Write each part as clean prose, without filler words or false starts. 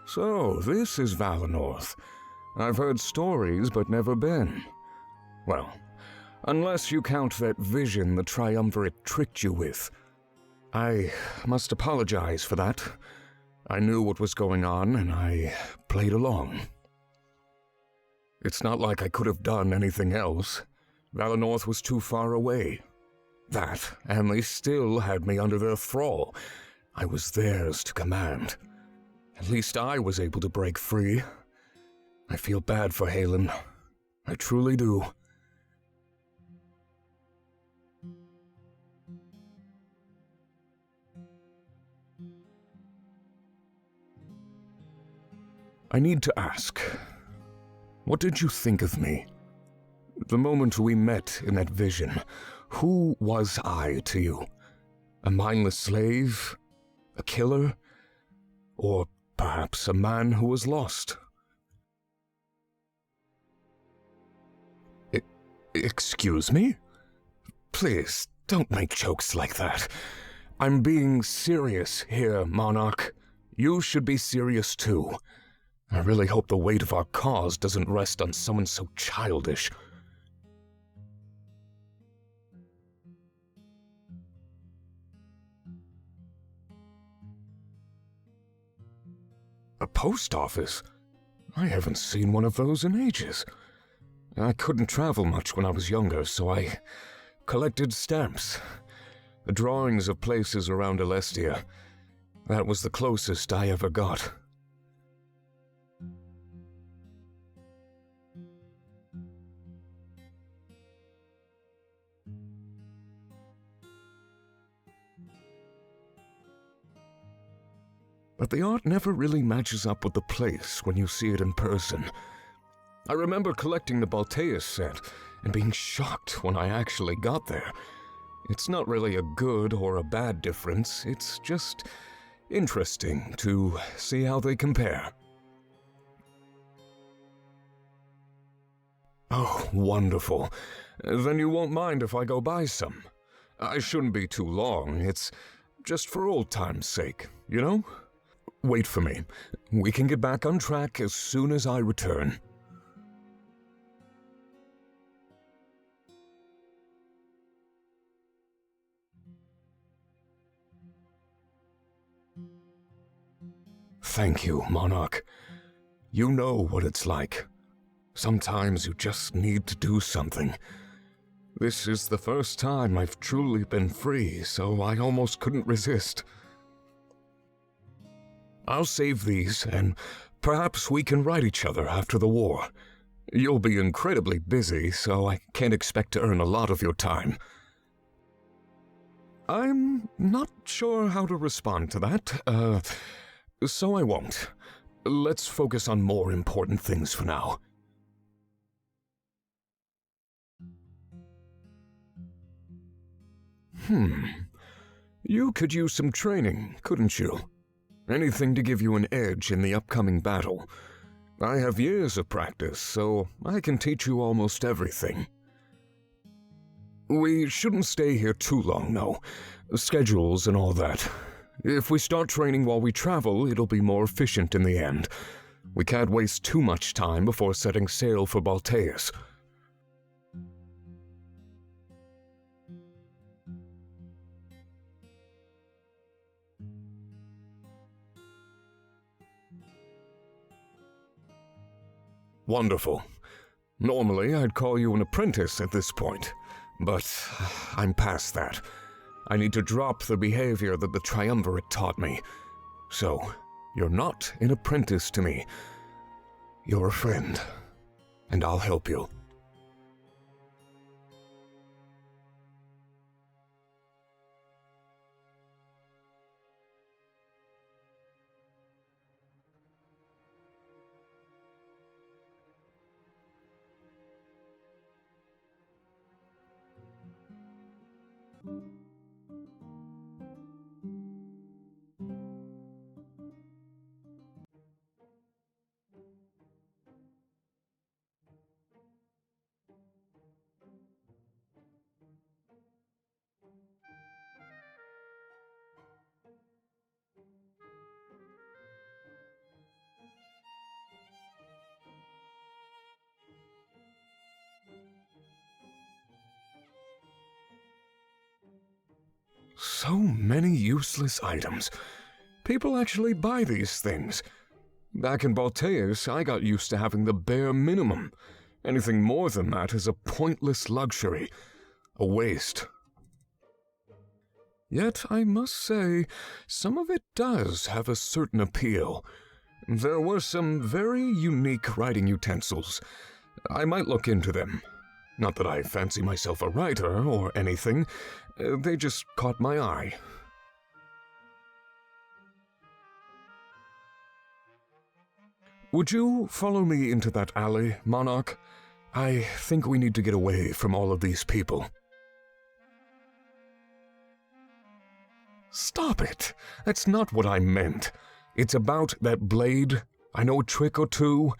So, this is Valinor. I've heard stories, but never been. Well, unless you count that vision the Triumvirate tricked you with. I must apologize for that. I knew what was going on, and I played along. It's not like I could have done anything else. Valinor was too far away. That, and they still had me under their thrall. I was theirs to command. At least I was able to break free. I feel bad for Halen. I truly do. I need to ask, what did you think of me? The moment we met in that vision, who was I to you? A mindless slave? A killer? Or perhaps a man who was lost? Excuse me? Please, don't make jokes like that. I'm being serious here, Monarch. You should be serious too. I really hope the weight of our cause doesn't rest on someone so childish. A post office? I haven't seen one of those in ages. I couldn't travel much when I was younger, so I collected stamps. The drawings of places around Alestia. That was the closest I ever got. But the art never really matches up with the place when you see it in person. I remember collecting the Balteus set and being shocked when I actually got there. It's not really a good or a bad difference, it's just interesting to see how they compare. Oh, wonderful. Then you won't mind if I go buy some. I shouldn't be too long, it's just for old time's sake, you know? Wait for me. We can get back on track as soon as I return. Thank you, Monarch. You know what it's like. Sometimes you just need to do something. This is the first time I've truly been free, so I almost couldn't resist. I'll save these, and perhaps we can write each other after the war. You'll be incredibly busy, so I can't expect to earn a lot of your time. I'm not sure how to respond to that, so I won't. Let's focus on more important things for now. You could use some training, couldn't you? Anything to give you an edge in the upcoming battle. I have years of practice, so I can teach you almost everything. We shouldn't stay here too long, though. Schedules and all that. If we start training while we travel, it'll be more efficient in the end. We can't waste too much time before setting sail for Balteus. Wonderful. Normally, I'd call you an apprentice at this point, but I'm past that. I need to drop the behavior that the Triumvirate taught me. So, you're not an apprentice to me. You're a friend, and I'll help you. So many useless items. People actually buy these things. Back in Balteus, I got used to having the bare minimum. Anything more than that is a pointless luxury, a waste. Yet, I must say, some of it does have a certain appeal. There were some very unique writing utensils. I might look into them. Not that I fancy myself a writer or anything. They just caught my eye. Would you follow me into that alley, Monarch? I think we need to get away from all of these people. Stop it! That's not what I meant. It's about that blade. I know a trick or two.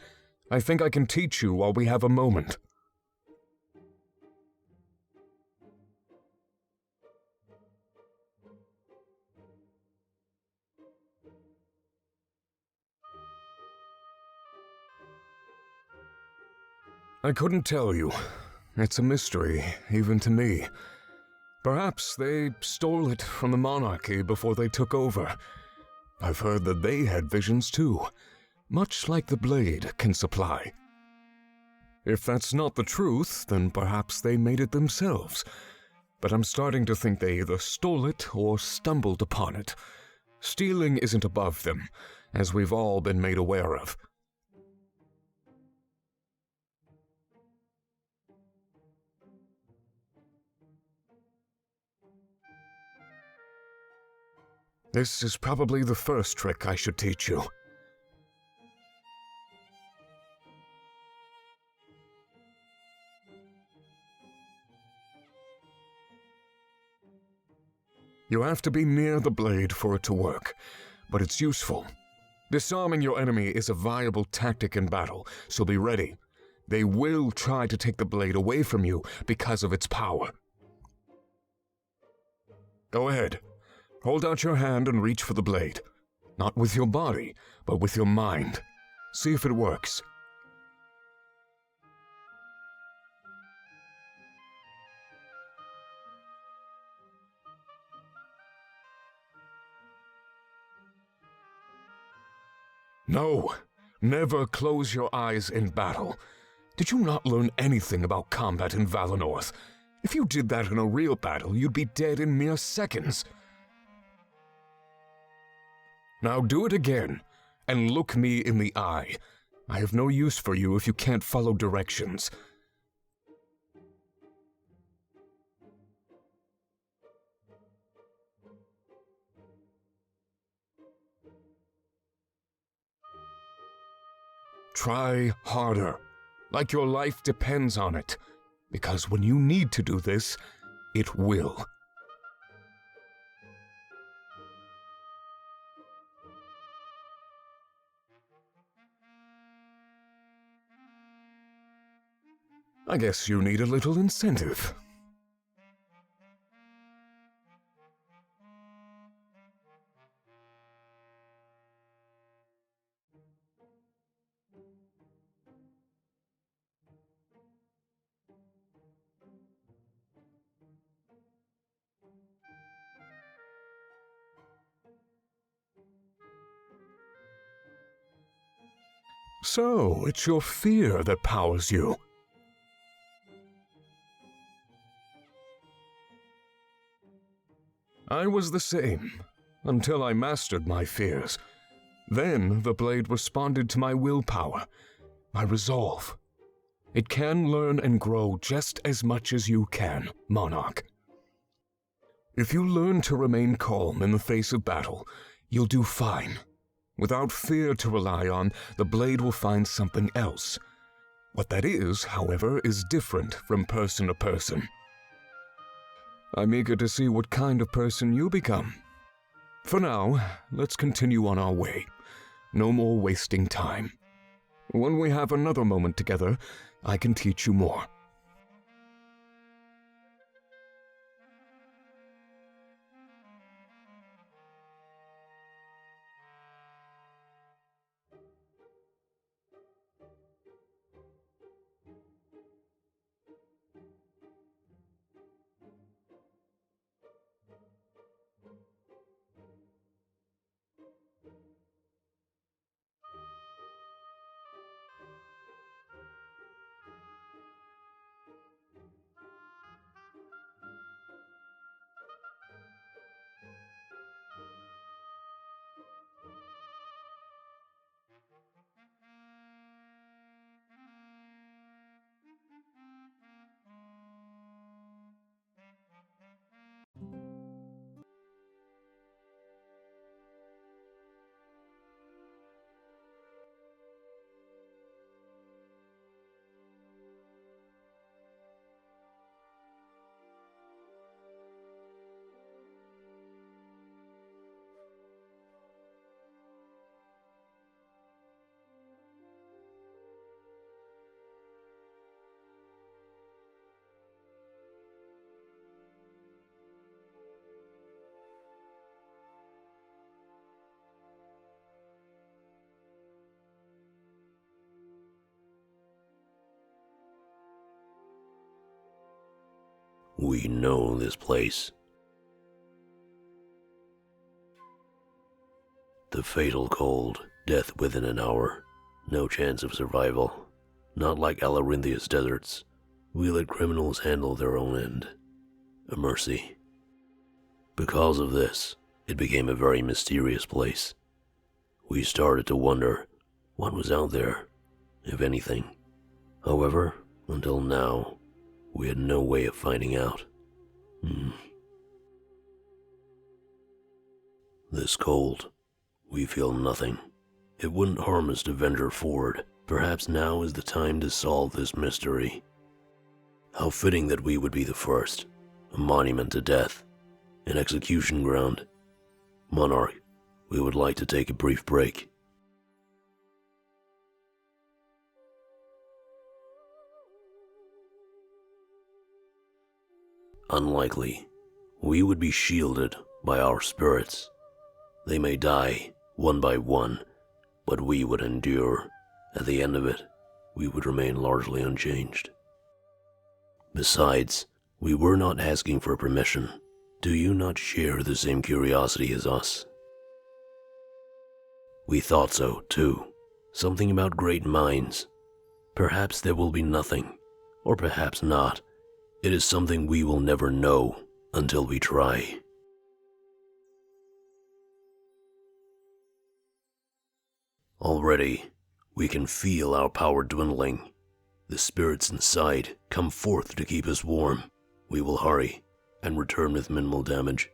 I think I can teach you while we have a moment. I couldn't tell you. It's a mystery, even to me. Perhaps they stole it from the monarchy before they took over. I've heard that they had visions too, much like the blade can supply. If that's not the truth, then perhaps they made it themselves. But I'm starting to think they either stole it or stumbled upon it. Stealing isn't above them, as we've all been made aware of. This is probably the first trick I should teach you. You have to be near the blade for it to work, but it's useful. Disarming your enemy is a viable tactic in battle, so be ready. They will try to take the blade away from you because of its power. Go ahead. Hold out your hand and reach for the blade. Not with your body, but with your mind. See if it works. No, never close your eyes in battle. Did you not learn anything about combat in Valinor? If you did that in a real battle, you'd be dead in mere seconds. Now do it again, and look me in the eye. I have no use for you if you can't follow directions. Try harder, like your life depends on it, because when you need to do this, it will. I guess you need a little incentive. So, it's your fear that powers you. I was the same, until I mastered my fears. Then the blade responded to my willpower, my resolve. It can learn and grow just as much as you can, Monarch. If you learn to remain calm in the face of battle, you'll do fine. Without fear to rely on, the blade will find something else. What that is, however, is different from person to person. I'm eager to see what kind of person you become. For now, let's continue on our way. No more wasting time. When we have another moment together, I can teach you more. We know this place. The fatal cold, death within an hour, no chance of survival. Not like Alarinthia's deserts. We let criminals handle their own end. A mercy. Because of this, it became a very mysterious place. We started to wonder what was out there, if anything. However, until now, we had no way of finding out. This cold, we feel nothing. It wouldn't harm us to venture forward. Perhaps now is the time to solve this mystery. How fitting that we would be the first. A monument to death. An execution ground. Monarch, we would like to take a brief break. Unlikely. We would be shielded by our spirits. They may die, one by one, but we would endure. At the end of it, we would remain largely unchanged. Besides, we were not asking for permission. Do you not share the same curiosity as us? We thought so, too. Something about great minds. Perhaps there will be nothing, or perhaps not. It is something we will never know until we try. Already, we can feel our power dwindling. The spirits inside come forth to keep us warm. We will hurry and return with minimal damage.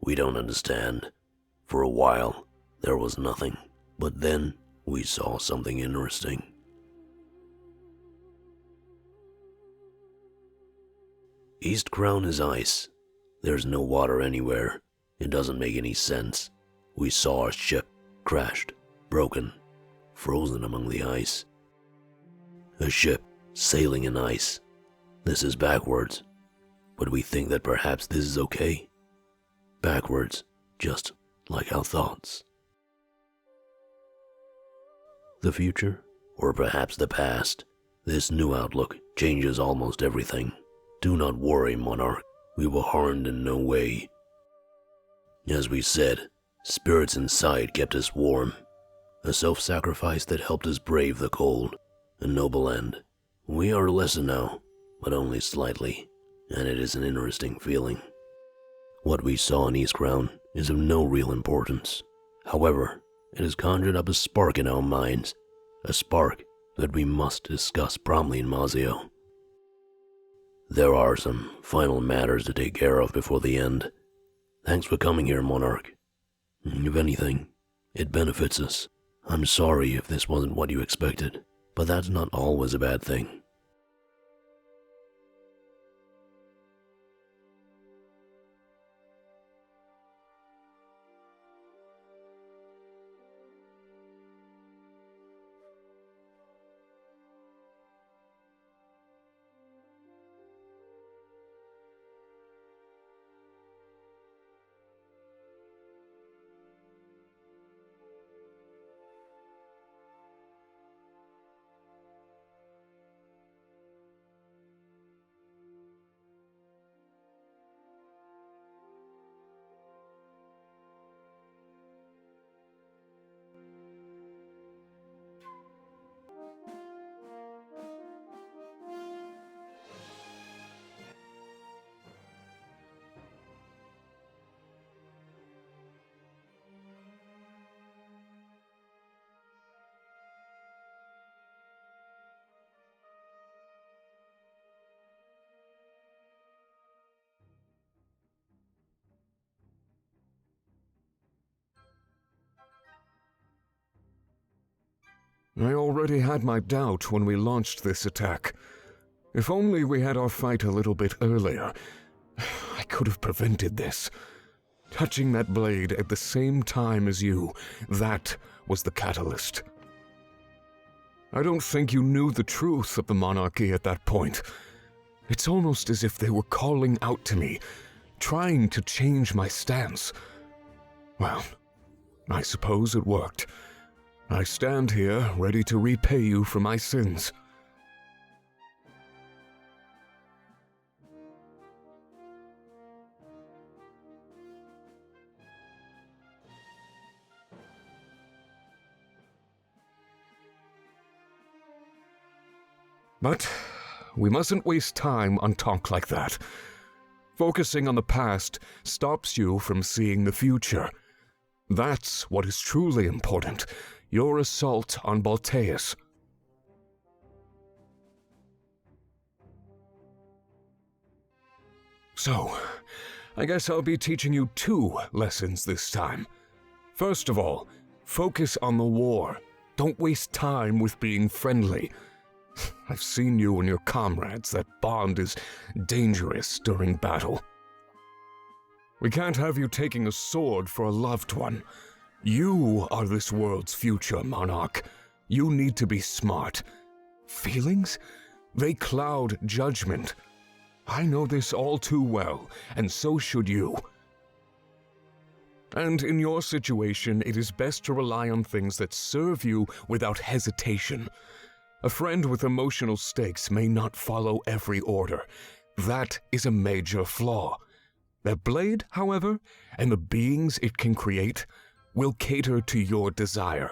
We don't understand. For a while, there was nothing. But then, we saw something interesting. East Crown is ice. There's no water anywhere. It doesn't make any sense. We saw a ship, crashed, broken, frozen among the ice. A ship sailing in ice. This is backwards. But we think that perhaps this is okay. Backwards, just like our thoughts. The future, or perhaps the past, this new outlook changes almost everything. Do not worry, Monarch, we were harmed in no way. As we said, spirits inside kept us warm. A self-sacrifice that helped us brave the cold. A noble end. We are lesser now, but only slightly, and it is an interesting feeling. What we saw in East Crown is of no real importance. However, it has conjured up a spark in our minds, a spark that we must discuss promptly in Mazio. There are some final matters to take care of before the end. Thanks for coming here, Monarch. If anything, it benefits us. I'm sorry if this wasn't what you expected, but that's not always a bad thing. I already had my doubt when we launched this attack. If only we had our fight a little bit earlier, I could have prevented this. Touching that blade at the same time as you, that was the catalyst. I don't think you knew the truth of the monarchy at that point. It's almost as if they were calling out to me, trying to change my stance. Well, I suppose it worked. I stand here ready to repay you for my sins. But we mustn't waste time on talk like that. Focusing on the past stops you from seeing the future. That's what is truly important, your assault on Balteus. So, I guess I'll be teaching you 2 lessons this time. First of all, focus on the war. Don't waste time with being friendly. I've seen you and your comrades. That bond is dangerous during battle. We can't have you taking a sword for a loved one. You are this world's future, Monarch. You need to be smart. Feelings? They cloud judgment. I know this all too well, and so should you. And in your situation, it is best to rely on things that serve you without hesitation. A friend with emotional stakes may not follow every order. That is a major flaw. That blade, however, and the beings it can create, will cater to your desire.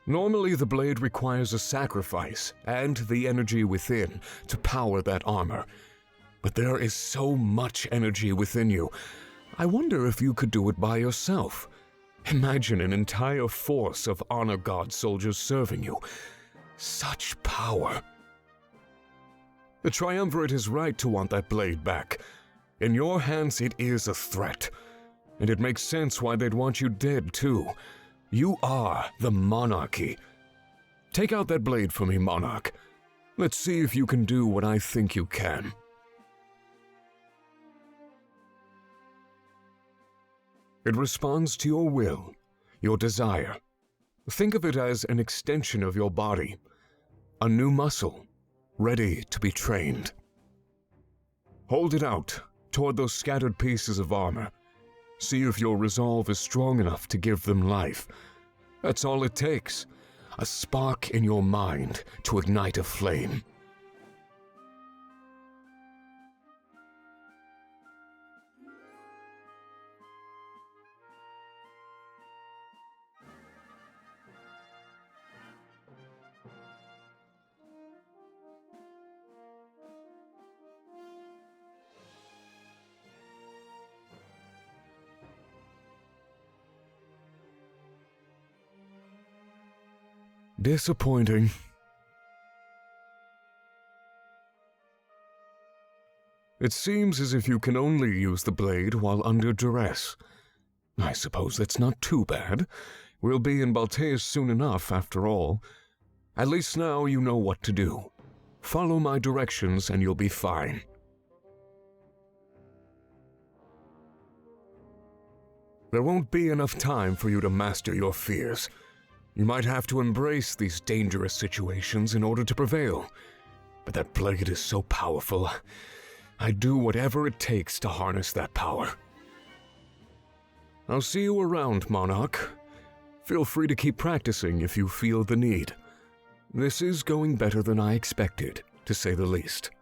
Normally, the blade requires a sacrifice and the energy within to power that armor. But there is so much energy within you. I wonder if you could do it by yourself. Imagine an entire force of honor god soldiers serving you. Such power. The Triumvirate is right to want that blade back. In your hands, it is a threat. And it makes sense why they'd want you dead, too. You are the monarchy. Take out that blade for me, Monarch. Let's see if you can do what I think you can. It responds to your will, your desire. Think of it as an extension of your body, a new muscle, ready to be trained. Hold it out toward those scattered pieces of armor. See if your resolve is strong enough to give them life. That's all it takes. A spark in your mind to ignite a flame. Disappointing. It seems as if you can only use the blade while under duress. I suppose that's not too bad. We'll be in Balteus soon enough, after all. At least now you know what to do. Follow my directions and you'll be fine. There won't be enough time for you to master your fears. You might have to embrace these dangerous situations in order to prevail. But that blade is so powerful. I'd do whatever it takes to harness that power. I'll see you around, Monarch. Feel free to keep practicing if you feel the need. This is going better than I expected, to say the least.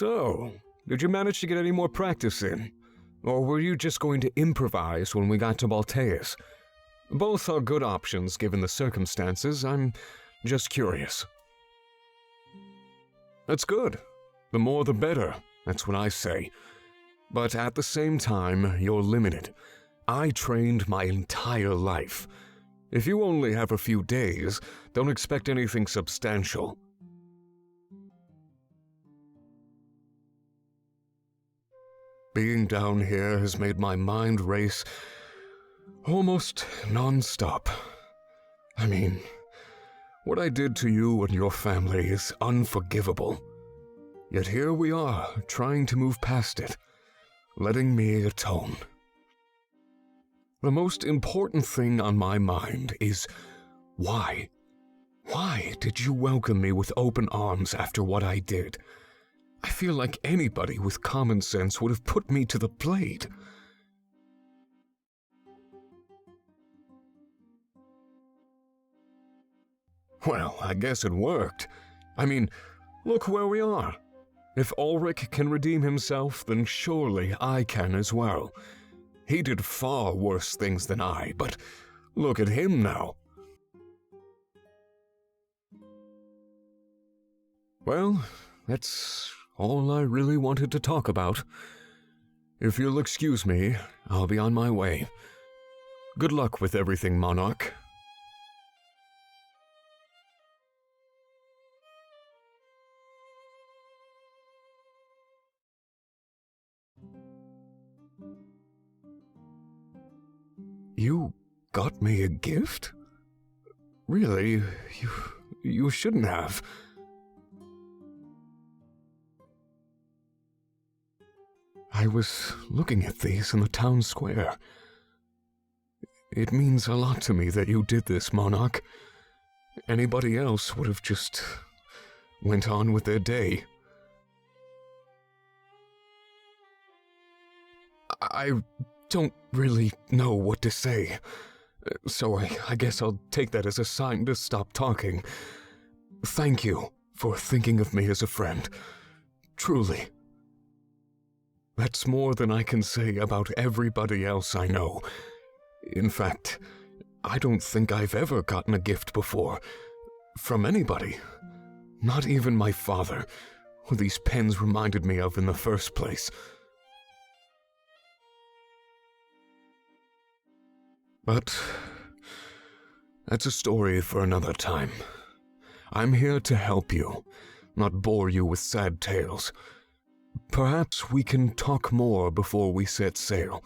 So, did you manage to get any more practice in? Or were you just going to improvise when we got to Balteus? Both are good options given the circumstances. I'm just curious. That's good. The more the better, that's what I say. But at the same time, you're limited. I trained my entire life. If you only have a few days, don't expect anything substantial. Being down here has made my mind race almost non-stop. I mean, what I did to you and your family is unforgivable. Yet here we are, trying to move past it, letting me atone. The most important thing on my mind is why? Why did you welcome me with open arms after what I did? I feel like anybody with common sense would have put me to the blade. Well, I guess it worked. I mean, look where we are. If Ulrich can redeem himself, then surely I can as well. He did far worse things than I, but look at him now. Well, that's all I really wanted to talk about. If you'll excuse me, I'll be on my way. Good luck with everything, Monarch. You got me a gift? Really, you shouldn't have. I was looking at these in the town square. It means a lot to me that you did this, Monarch. Anybody else would have just went on with their day. I don't really know what to say, so I guess I'll take that as a sign to stop talking. Thank you for thinking of me as a friend. Truly. That's more than I can say about everybody else I know. In fact, I don't think I've ever gotten a gift before. From anybody. Not even my father, who these pens reminded me of in the first place. But that's a story for another time. I'm here to help you, not bore you with sad tales. Perhaps we can talk more before we set sail.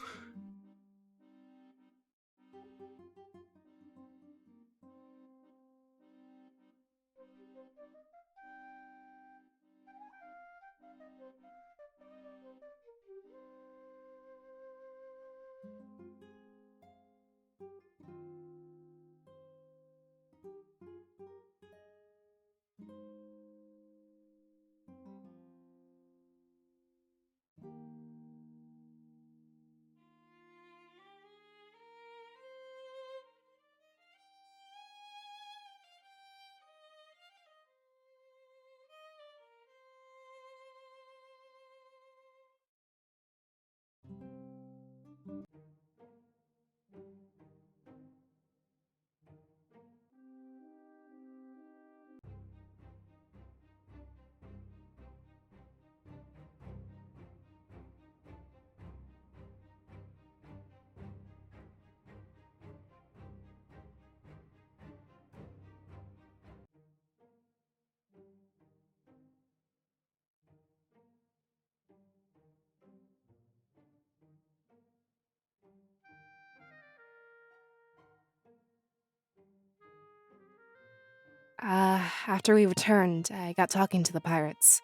After we returned, I got talking to the pirates.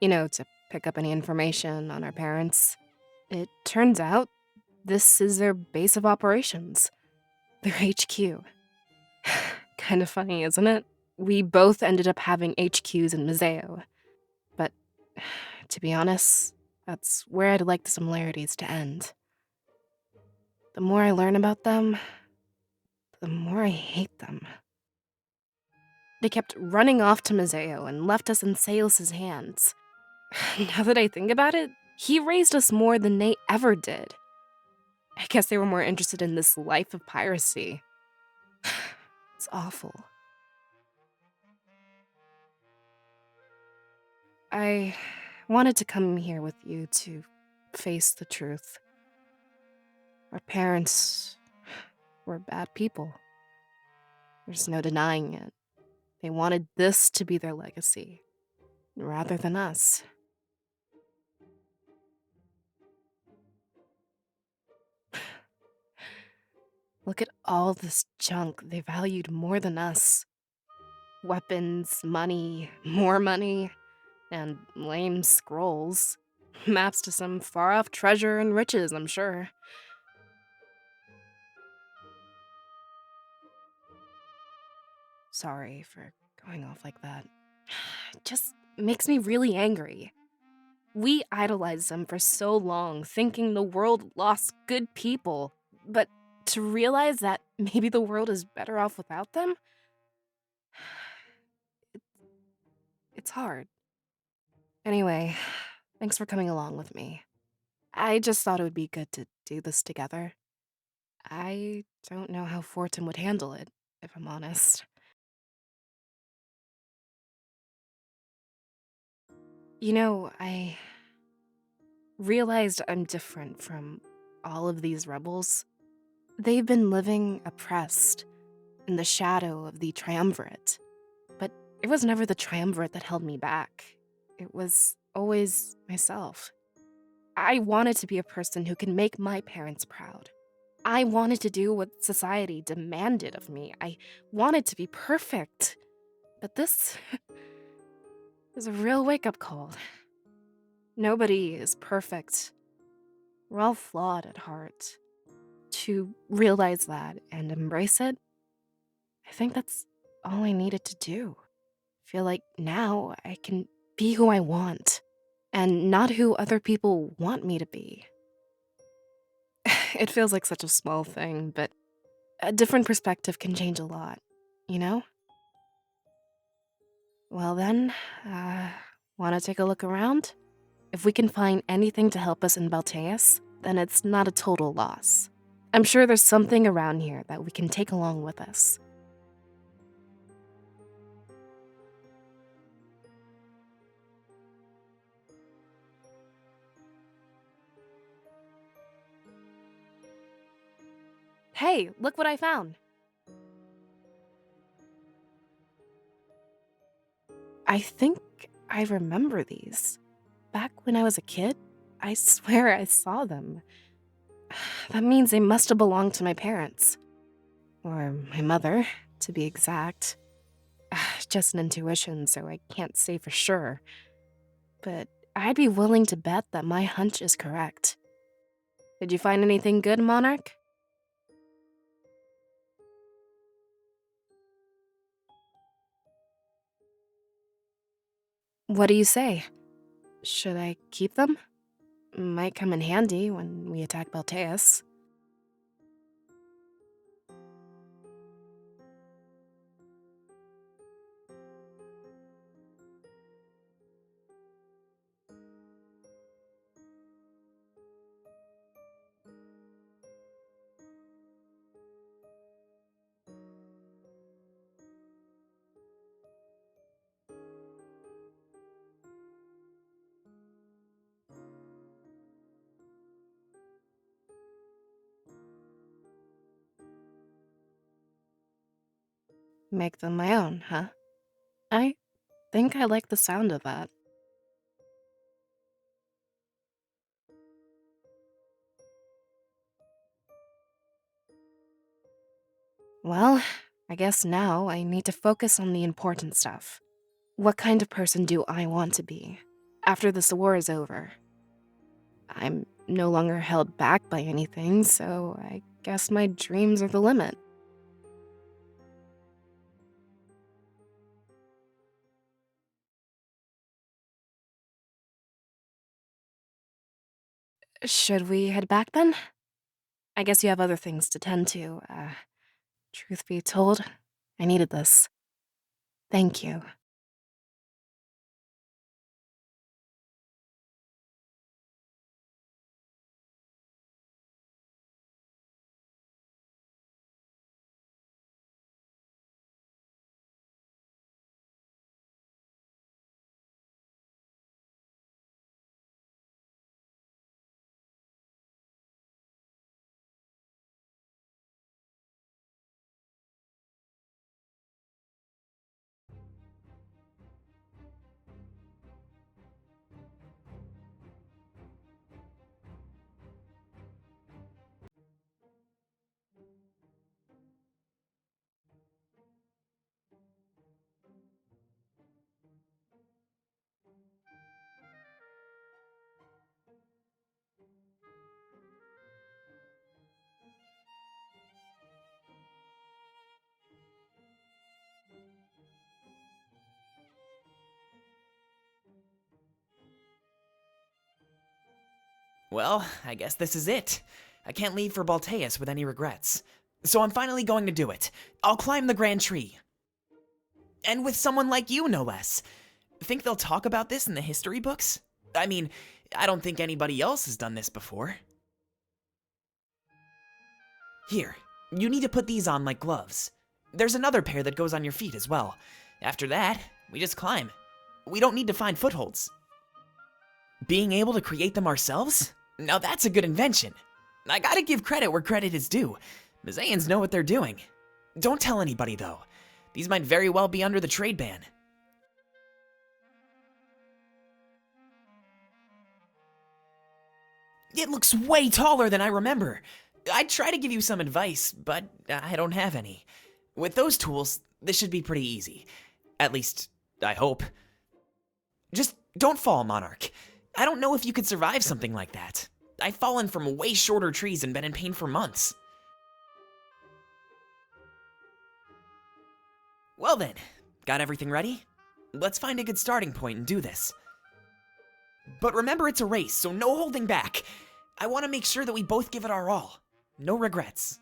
To pick up any information on our parents. It turns out this is their base of operations. Their HQ. Kind of funny, isn't it? We both ended up having HQs in Museo. But, to be honest, that's where I'd like the similarities to end. The more I learn about them, the more I hate them. They kept running off to Museo and left us in Saelus's hands. Now that I think about it, he raised us more than they ever did. I guess they were more interested in this life of piracy. It's awful. I wanted to come here with you to face the truth. Our parents were bad people. There's no denying it. They wanted this to be their legacy, rather than us. Look at all this junk they valued more than us. Weapons, money, more money, and lame scrolls. Maps to some far off treasure and riches, I'm sure. Sorry for going off like that. It just makes me really angry. We idolized them for so long, thinking the world lost good people. But to realize that maybe the world is better off without them? It, it's hard. Anyway, thanks for coming along with me. I just thought it would be good to do this together. I don't know how Fortin would handle it, if I'm honest. I realized I'm different from all of these rebels. They've been living oppressed in the shadow of the triumvirate. But it was never the triumvirate that held me back. It was always myself. I wanted to be a person who can make my parents proud. I wanted to do what society demanded of me. I wanted to be perfect. But this is a real wake up call. Nobody is perfect. We're all flawed at heart. To realize that and embrace it, I think that's all I needed to do. Feel like now I can be who I want and not who other people want me to be. It feels like such a small thing, but a different perspective can change a lot, you know? Well, then, want to take a look around? If we can find anything to help us in Balteus, then it's not a total loss. I'm sure there's something around here that we can take along with us. Hey, look what I found. I think I remember these. Back when I was a kid, I swear I saw them. That means they must have belonged to my parents. Or my mother, to be exact. Just an intuition, so I can't say for sure. But I'd be willing to bet that my hunch is correct. Did you find anything good, Monarch? What do you say? Should I keep them? Might come in handy when we attack Balteus. Make them my own, huh? I think I like the sound of that. Well, I guess now I need to focus on the important stuff. What kind of person do I want to be after this war is over? I'm no longer held back by anything, so I guess my dreams are the limit. Should we head back then? I guess you have other things to tend to. Truth be told, I needed this. Thank you. Well, I guess this is it. I can't leave for Balteus with any regrets. So I'm finally going to do it. I'll climb the Grand Tree. And with someone like you, no less. Think they'll talk about this in the history books? I mean, I don't think anybody else has done this before. Here, you need to put these on like gloves. There's another pair that goes on your feet as well. After that, we just climb. We don't need to find footholds. Being able to create them ourselves? Now that's a good invention. I gotta give credit where credit is due. Mizaians know what they're doing. Don't tell anybody though. These might very well be under the trade ban. It looks way taller than I remember. I'd try to give you some advice, but I don't have any. With those tools, this should be pretty easy. At least, I hope. Just don't fall, Monarch. I don't know if you could survive something like that. I've fallen from way shorter trees and been in pain for months. Well then, got everything ready? Let's find a good starting point and do this. But remember, it's a race, so no holding back. I want to make sure that we both give it our all. No regrets.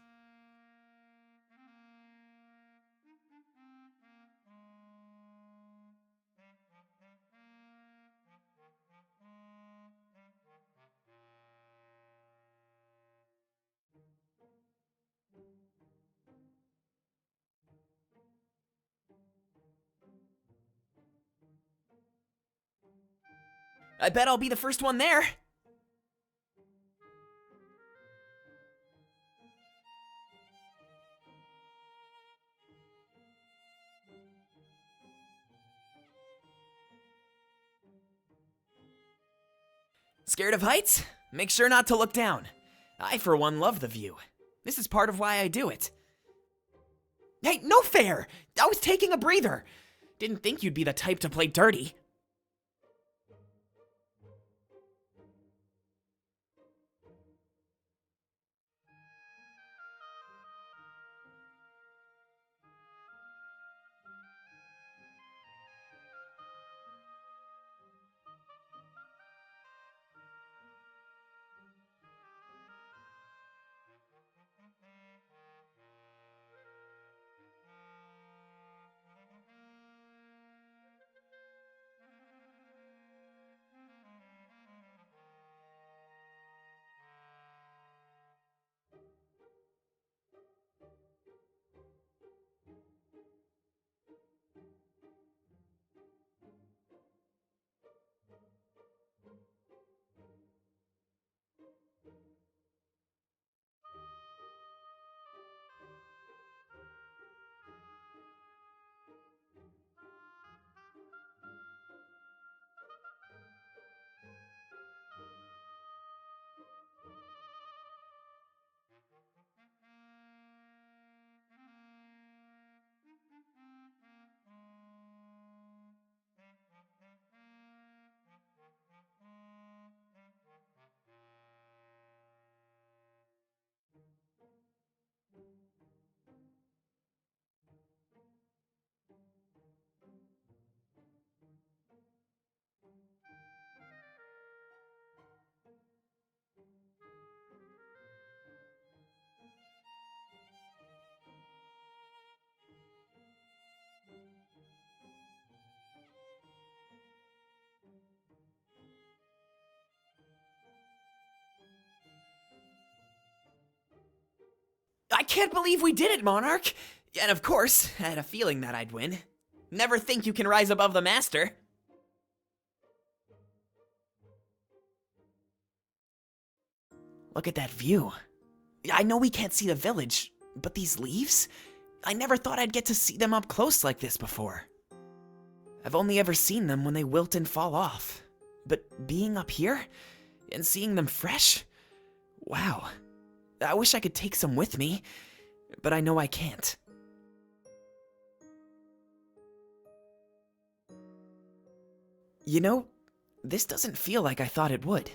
I bet I'll be the first one there. Scared of heights? Make sure not to look down. I, for one, love the view. This is part of why I do it. Hey, no fair! I was taking a breather. Didn't think you'd be the type to play dirty. I can't believe we did it, Monarch! And of course, I had a feeling that I'd win. Never think you can rise above the master. Look at that view. I know we can't see the village, but these leaves? I never thought I'd get to see them up close like this before. I've only ever seen them when they wilt and fall off. But being up here and seeing them fresh? Wow. I wish I could take some with me, but I know I can't. You know, this doesn't feel like I thought it would.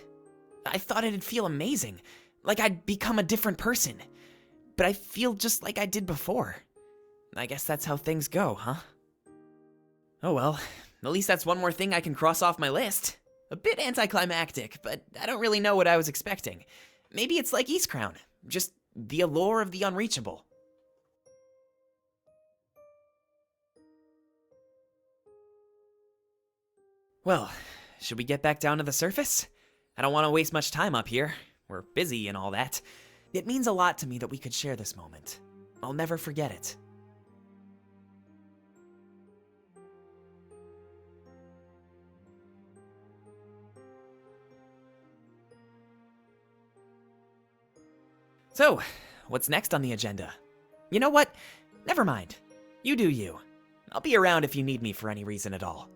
I thought it'd feel amazing, like I'd become a different person. But I feel just like I did before. I guess that's how things go, huh? Oh well, at least that's one more thing I can cross off my list. A bit anticlimactic, but I don't really know what I was expecting. Maybe it's like Eastcrown, just the allure of the unreachable. Well, should we get back down to the surface? I don't want to waste much time up here. We're busy and all that. It means a lot to me that we could share this moment. I'll never forget it. So, what's next on the agenda? You know what? Never mind. You do you. I'll be around if you need me for any reason at all.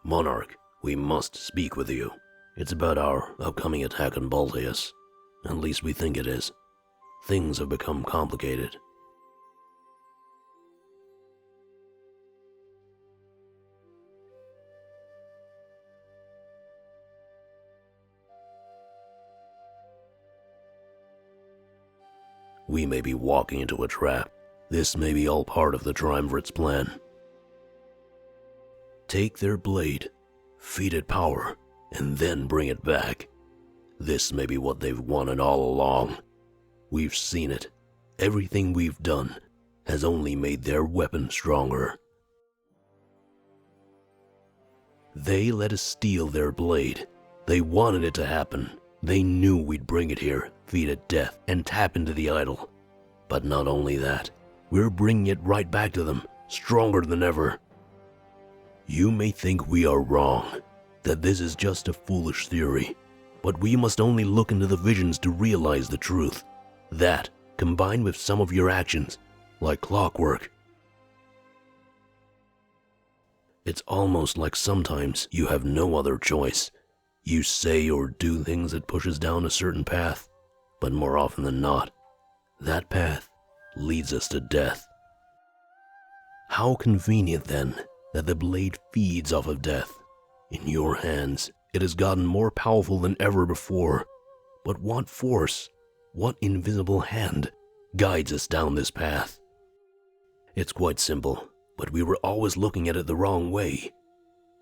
Monarch, we must speak with you. It's about our upcoming attack on Balteus. At least we think it is. Things have become complicated. We may be walking into a trap. This may be all part of the Triumvirate's plan. Take their blade, feed it power, and then bring it back. This may be what they've wanted all along. We've seen it. Everything we've done has only made their weapon stronger. They let us steal their blade. They wanted it to happen. They knew we'd bring it here, feed it death, and tap into the idol. But not only that, we're bringing it right back to them, stronger than ever. You may think we are wrong, that this is just a foolish theory, but we must only look into the visions to realize the truth. That, combined with some of your actions, like clockwork. It's almost like sometimes you have no other choice. You say or do things that pushes down a certain path, but more often than not, that path leads us to death. How convenient then that the blade feeds off of death. In your hands, it has gotten more powerful than ever before. But what force, what invisible hand, guides us down this path? It's quite simple, but we were always looking at it the wrong way.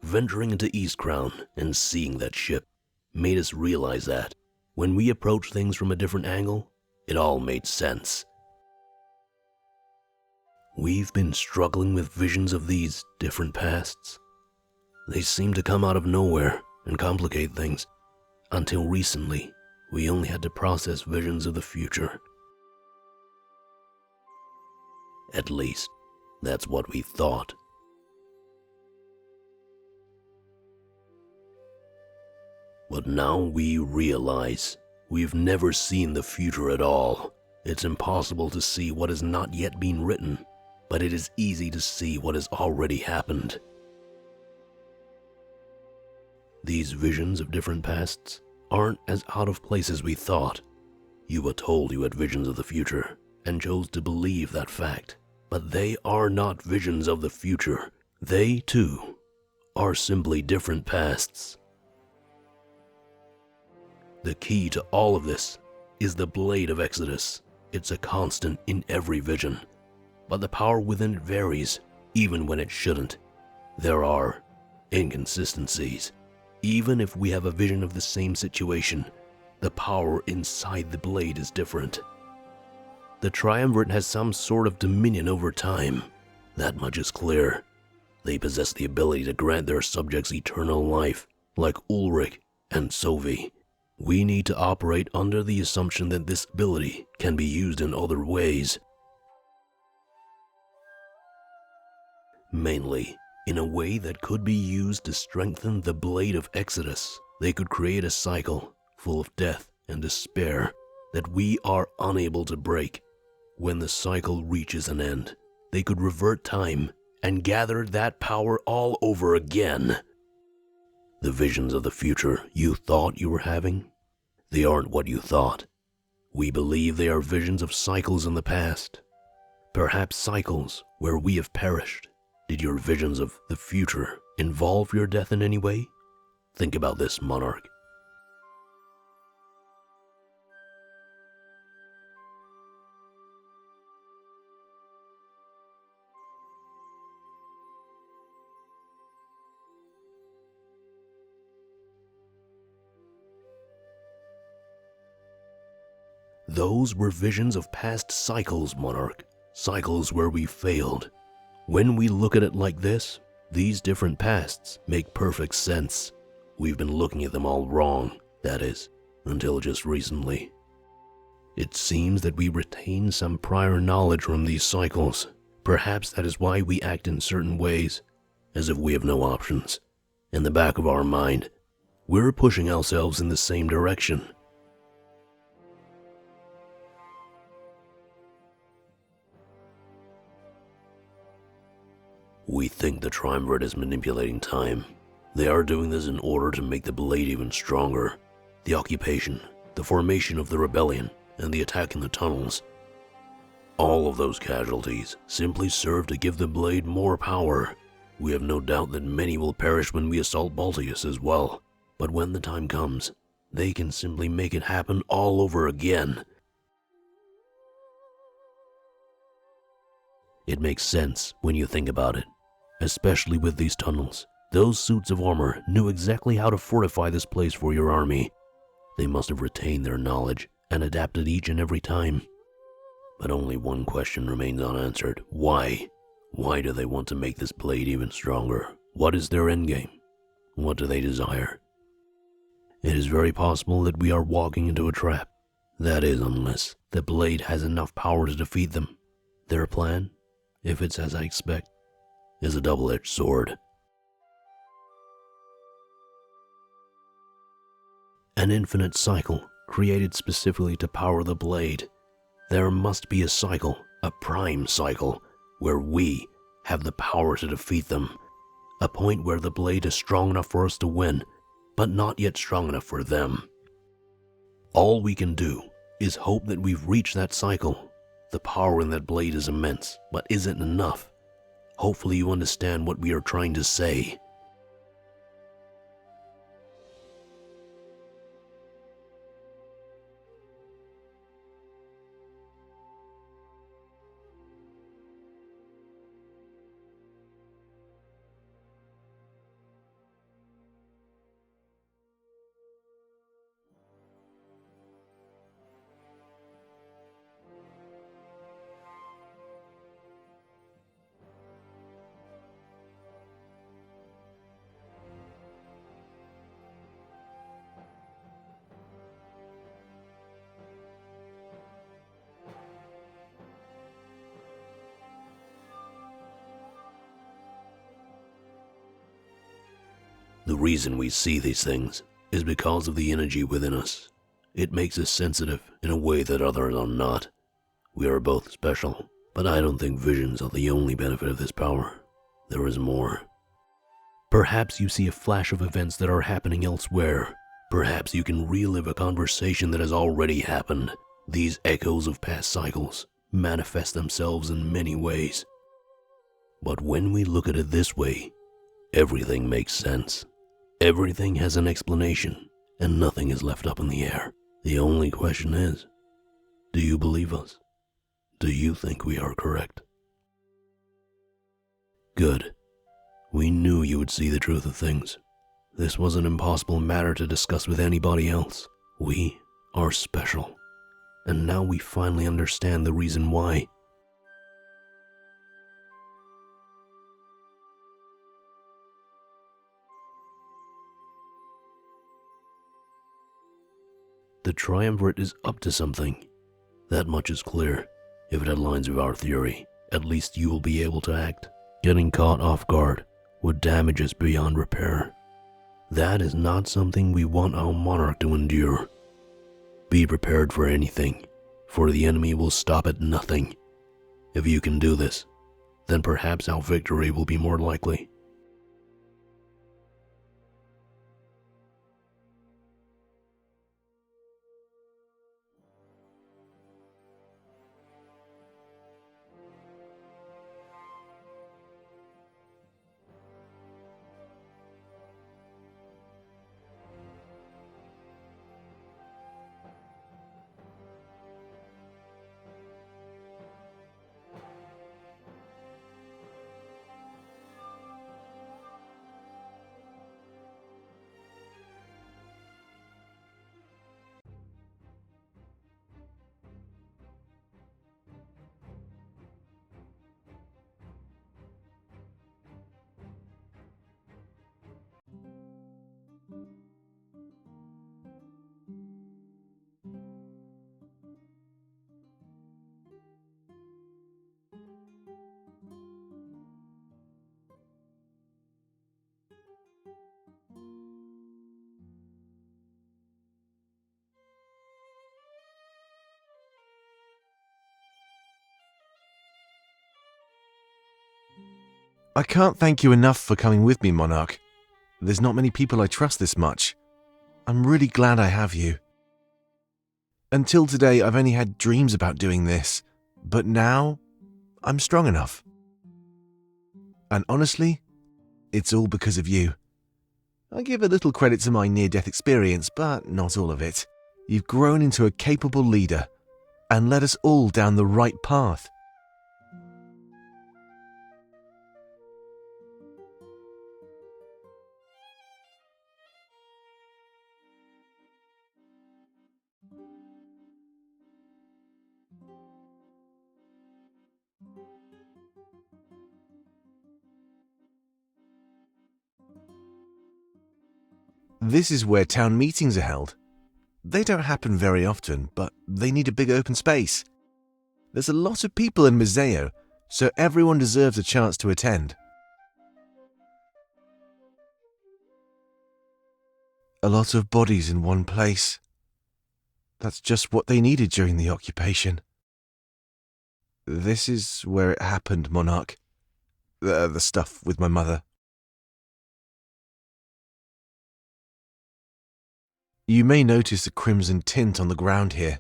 Venturing into Eastcrown and seeing that ship made us realize that, when we approached things from a different angle, it all made sense. We've been struggling with visions of these different pasts. They seem to come out of nowhere and complicate things. Until recently, we only had to process visions of the future. At least, that's what we thought. But now we realize we've never seen the future at all. It's impossible to see what has not yet been written, but it is easy to see what has already happened. These visions of different pasts aren't as out of place as we thought. You were told you had visions of the future and chose to believe that fact, but they are not visions of the future. They, too, are simply different pasts. The key to all of this is the Blade of Exodus. It's a constant in every vision, but the power within it varies, even when it shouldn't. There are inconsistencies. Even if we have a vision of the same situation, the power inside the blade is different. The Triumvirate has some sort of dominion over time. That much is clear. They possess the ability to grant their subjects eternal life, like Ulrich and Sovi. We need to operate under the assumption that this ability can be used in other ways. Mainly, in a way that could be used to strengthen the Blade of Exodus. They could create a cycle full of death and despair, that we are unable to break. When the cycle reaches an end, they could revert time and gather that power all over again. The visions of the future you thought you were having, they aren't what you thought. We believe they are visions of cycles in the past. Perhaps cycles where we have perished. Did your visions of the future involve your death in any way? Think about this, Monarch. Those were visions of past cycles, Monarch. Cycles where we failed. When we look at it like this, these different pasts make perfect sense. We've been looking at them all wrong, that is, until just recently. It seems that we retain some prior knowledge from these cycles. Perhaps that is why we act in certain ways, as if we have no options. In the back of our mind, we're pushing ourselves in the same direction. We think the Triumvirate is manipulating time. They are doing this in order to make the blade even stronger. The occupation, the formation of the rebellion, and the attack in the tunnels. All of those casualties simply serve to give the blade more power. We have no doubt that many will perish when we assault Baltius as well. But when the time comes, they can simply make it happen all over again. It makes sense when you think about it, especially with these tunnels. Those suits of armor knew exactly how to fortify this place for your army. They must have retained their knowledge and adapted each and every time. But only one question remains unanswered. Why? Why do they want to make this blade even stronger? What is their endgame? What do they desire? It is very possible that we are walking into a trap. That is, unless the blade has enough power to defeat them. Their plan, if it's as I expect, is a double-edged sword. An infinite cycle created specifically to power the blade. There must be a cycle, a prime cycle, where we have the power to defeat them. A point where the blade is strong enough for us to win, but not yet strong enough for them. All we can do is hope that we've reached that cycle. The power in that blade is immense, but isn't enough. Hopefully you understand what we are trying to say. The reason we see these things is because of the energy within us. It makes us sensitive in a way that others are not. We are both special, but I don't think visions are the only benefit of this power. There is more. Perhaps you see a flash of events that are happening elsewhere. Perhaps you can relive a conversation that has already happened. These echoes of past cycles manifest themselves in many ways. But when we look at it this way, everything makes sense. Everything has an explanation, and nothing is left up in the air. The only question is, do you believe us? Do you think we are correct? Good. We knew you would see the truth of things. This was an impossible matter to discuss with anybody else. We are special, and now we finally understand the reason why. The Triumvirate is up to something. That much is clear. If it aligns with our theory, at least you will be able to act. Getting caught off guard would damage us beyond repair. That is not something we want our monarch to endure. Be prepared for anything, for the enemy will stop at nothing. If you can do this, then perhaps our victory will be more likely. I can't thank you enough for coming with me, Monarch. There's not many people I trust this much. I'm really glad I have you. Until today, I've only had dreams about doing this, but now I'm strong enough. And honestly, it's all because of you. I give a little credit to my near-death experience, but not all of it. You've grown into a capable leader and led us all down the right path. This is where town meetings are held. They don't happen very often, but they need a big open space. There's a lot of people in Museo, so everyone deserves a chance to attend. A lot of bodies in one place. That's just what they needed during the occupation. This is where it happened, Monarch. The stuff with my mother. You may notice a crimson tint on the ground here.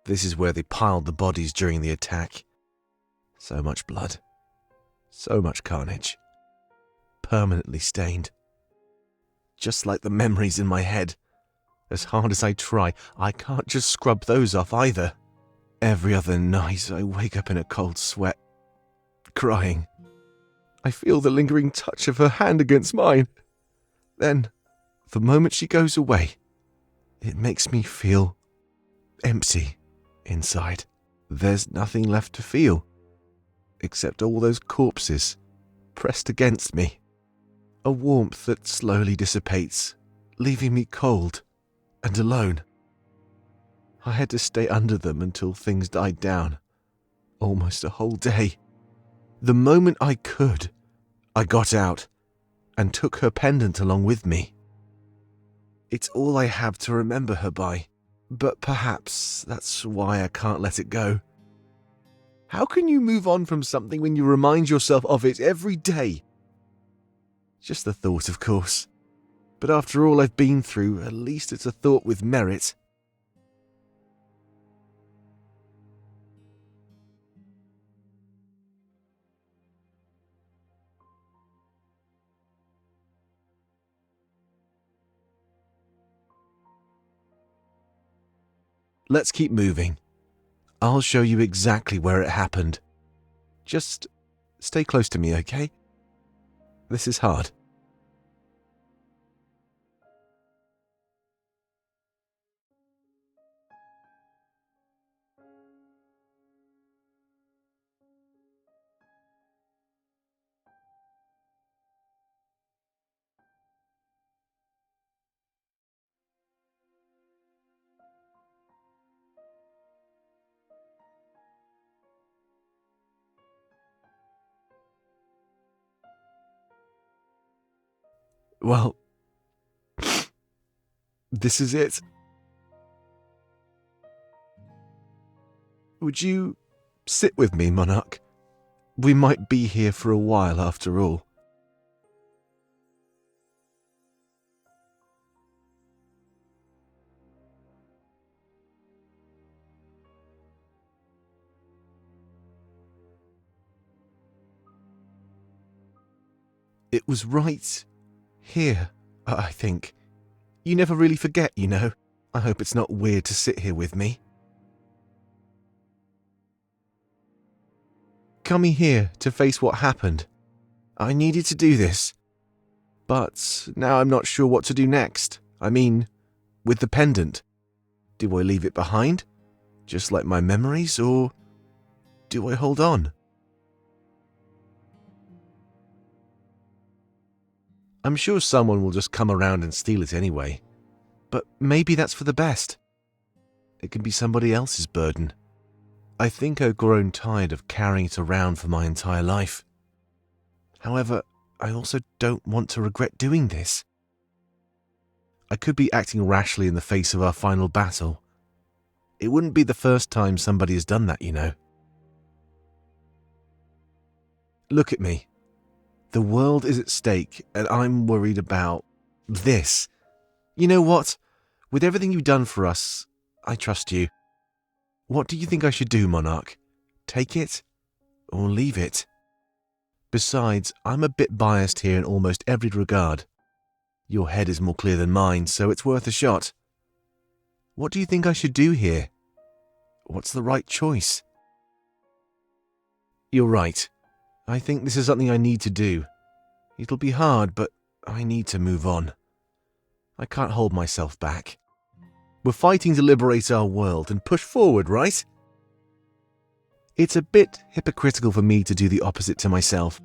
This is where they piled the bodies during the attack. So much blood. So much carnage. Permanently stained. Just like the memories in my head. As hard as I try, I can't just scrub those off either. Every other night I wake up in a cold sweat, crying. I feel the lingering touch of her hand against mine. Then, the moment she goes away, it makes me feel empty inside. There's nothing left to feel, except all those corpses pressed against me. A warmth that slowly dissipates, leaving me cold and alone. I had to stay under them until things died down, almost a whole day. The moment I could, I got out and took her pendant along with me. It's all I have to remember her by, but perhaps that's why I can't let it go. How can you move on from something when you remind yourself of it every day? Just the thought, of course. But after all I've been through, at least it's a thought with merit. Let's keep moving. I'll show you exactly where it happened. Just stay close to me, okay? This is hard. Well, this is it. Would you sit with me, Monarch? We might be here for a while after all. It was right here, I think. You never really forget, you know. I hope it's not weird to sit here with me. Coming here to face what happened. I needed to do this. But now I'm not sure what to do next. I mean, with the pendant. Do I leave it behind? Just like my memories, or do I hold on? I'm sure someone will just come around and steal it anyway. But maybe that's for the best. It can be somebody else's burden. I think I've grown tired of carrying it around for my entire life. However, I also don't want to regret doing this. I could be acting rashly in the face of our final battle. It wouldn't be the first time somebody has done that, you know. Look at me. The world is at stake, and I'm worried about this. You know what? With everything you've done for us, I trust you. What do you think I should do, Monarch? Take it or leave it? Besides, I'm a bit biased here in almost every regard. Your head is more clear than mine, so it's worth a shot. What do you think I should do here? What's the right choice? You're right. I think this is something I need to do. It'll be hard, but I need to move on. I can't hold myself back. We're fighting to liberate our world and push forward, right? It's a bit hypocritical for me to do the opposite to myself.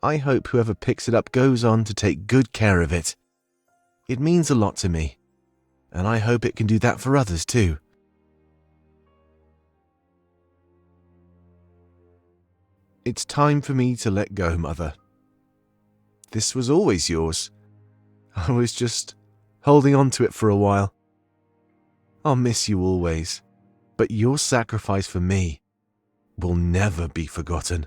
I hope whoever picks it up goes on to take good care of it. It means a lot to me, and I hope it can do that for others too. It's time for me to let go, Mother. This was always yours. I was just holding on to it for a while. I'll miss you always, but your sacrifice for me will never be forgotten.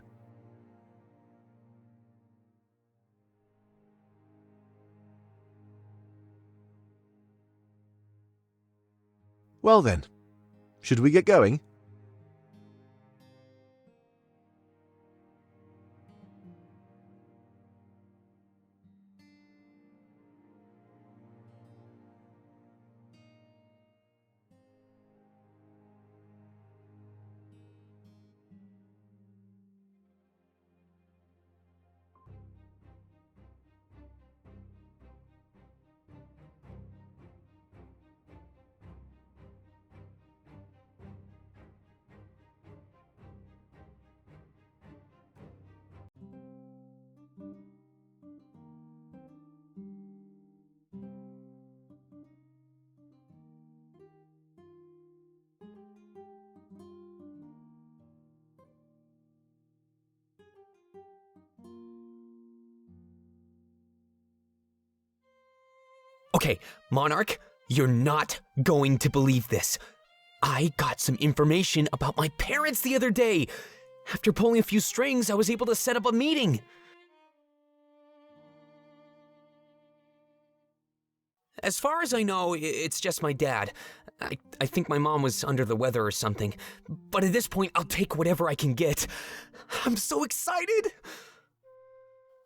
Well then, should we get going? Okay, Monarch, you're not going to believe this. I got some information about my parents the other day. After pulling a few strings, I was able to set up a meeting. As far as I know, it's just my dad. I think my mom was under the weather or something. But at this point, I'll take whatever I can get. I'm so excited!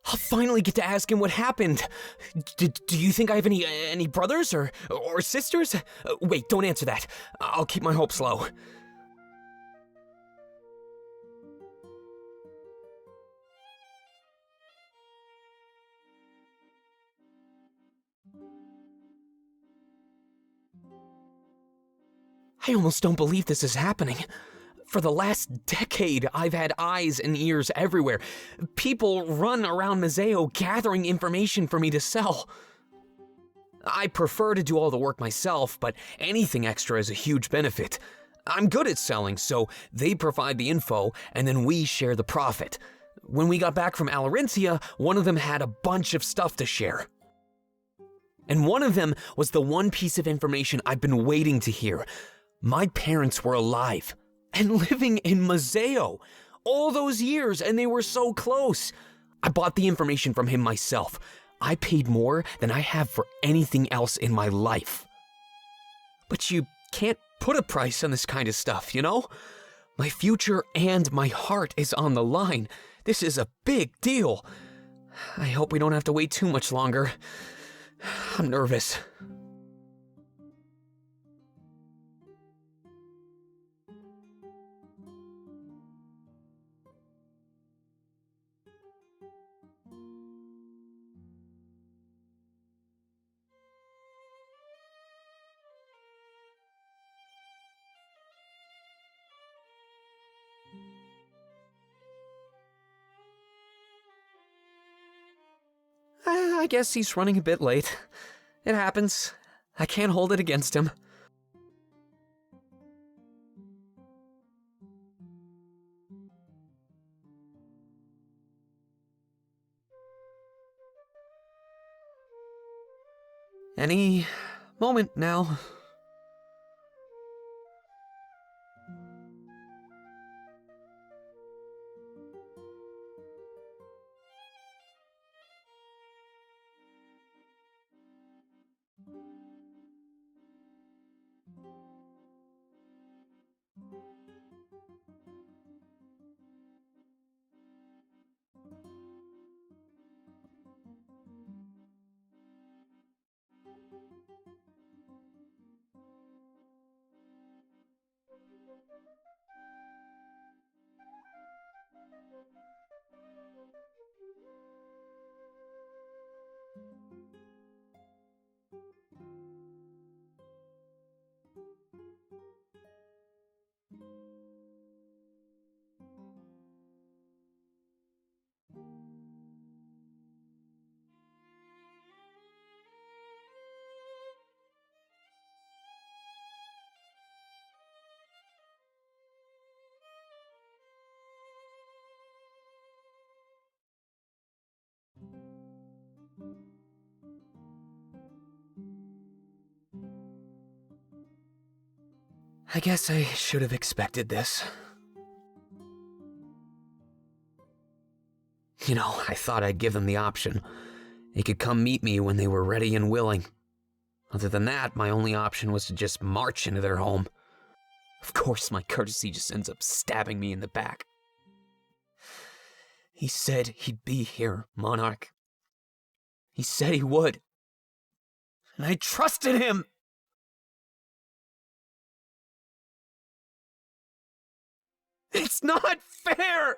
I'll finally get to ask him what happened. Do you think I have any brothers or sisters? Wait, don't answer that. I'll keep my hopes low. I almost don't believe this is happening. For the last decade, I've had eyes and ears everywhere. People run around Mazeo gathering information for me to sell. I prefer to do all the work myself, but anything extra is a huge benefit. I'm good at selling, so they provide the info, and then we share the profit. When we got back from Alarencia, one of them had a bunch of stuff to share. And one of them was the one piece of information I've been waiting to hear. My parents were alive. And living in Mazeo. All those years, and they were so close. I bought the information from him myself. I paid more than I have for anything else in my life. But you can't put a price on this kind of stuff, you know? My future and my heart is on the line. This is a big deal. I hope we don't have to wait too much longer. I'm nervous. I guess he's running a bit late. It happens. I can't hold it against him. Any moment now. I guess I should have expected this. You know, I thought I'd give them the option. They could come meet me when they were ready and willing. Other than that, my only option was to just march into their home. Of course, my courtesy just ends up stabbing me in the back. He said he'd be here, Monarch. He said he would. And I trusted him! It's not fair!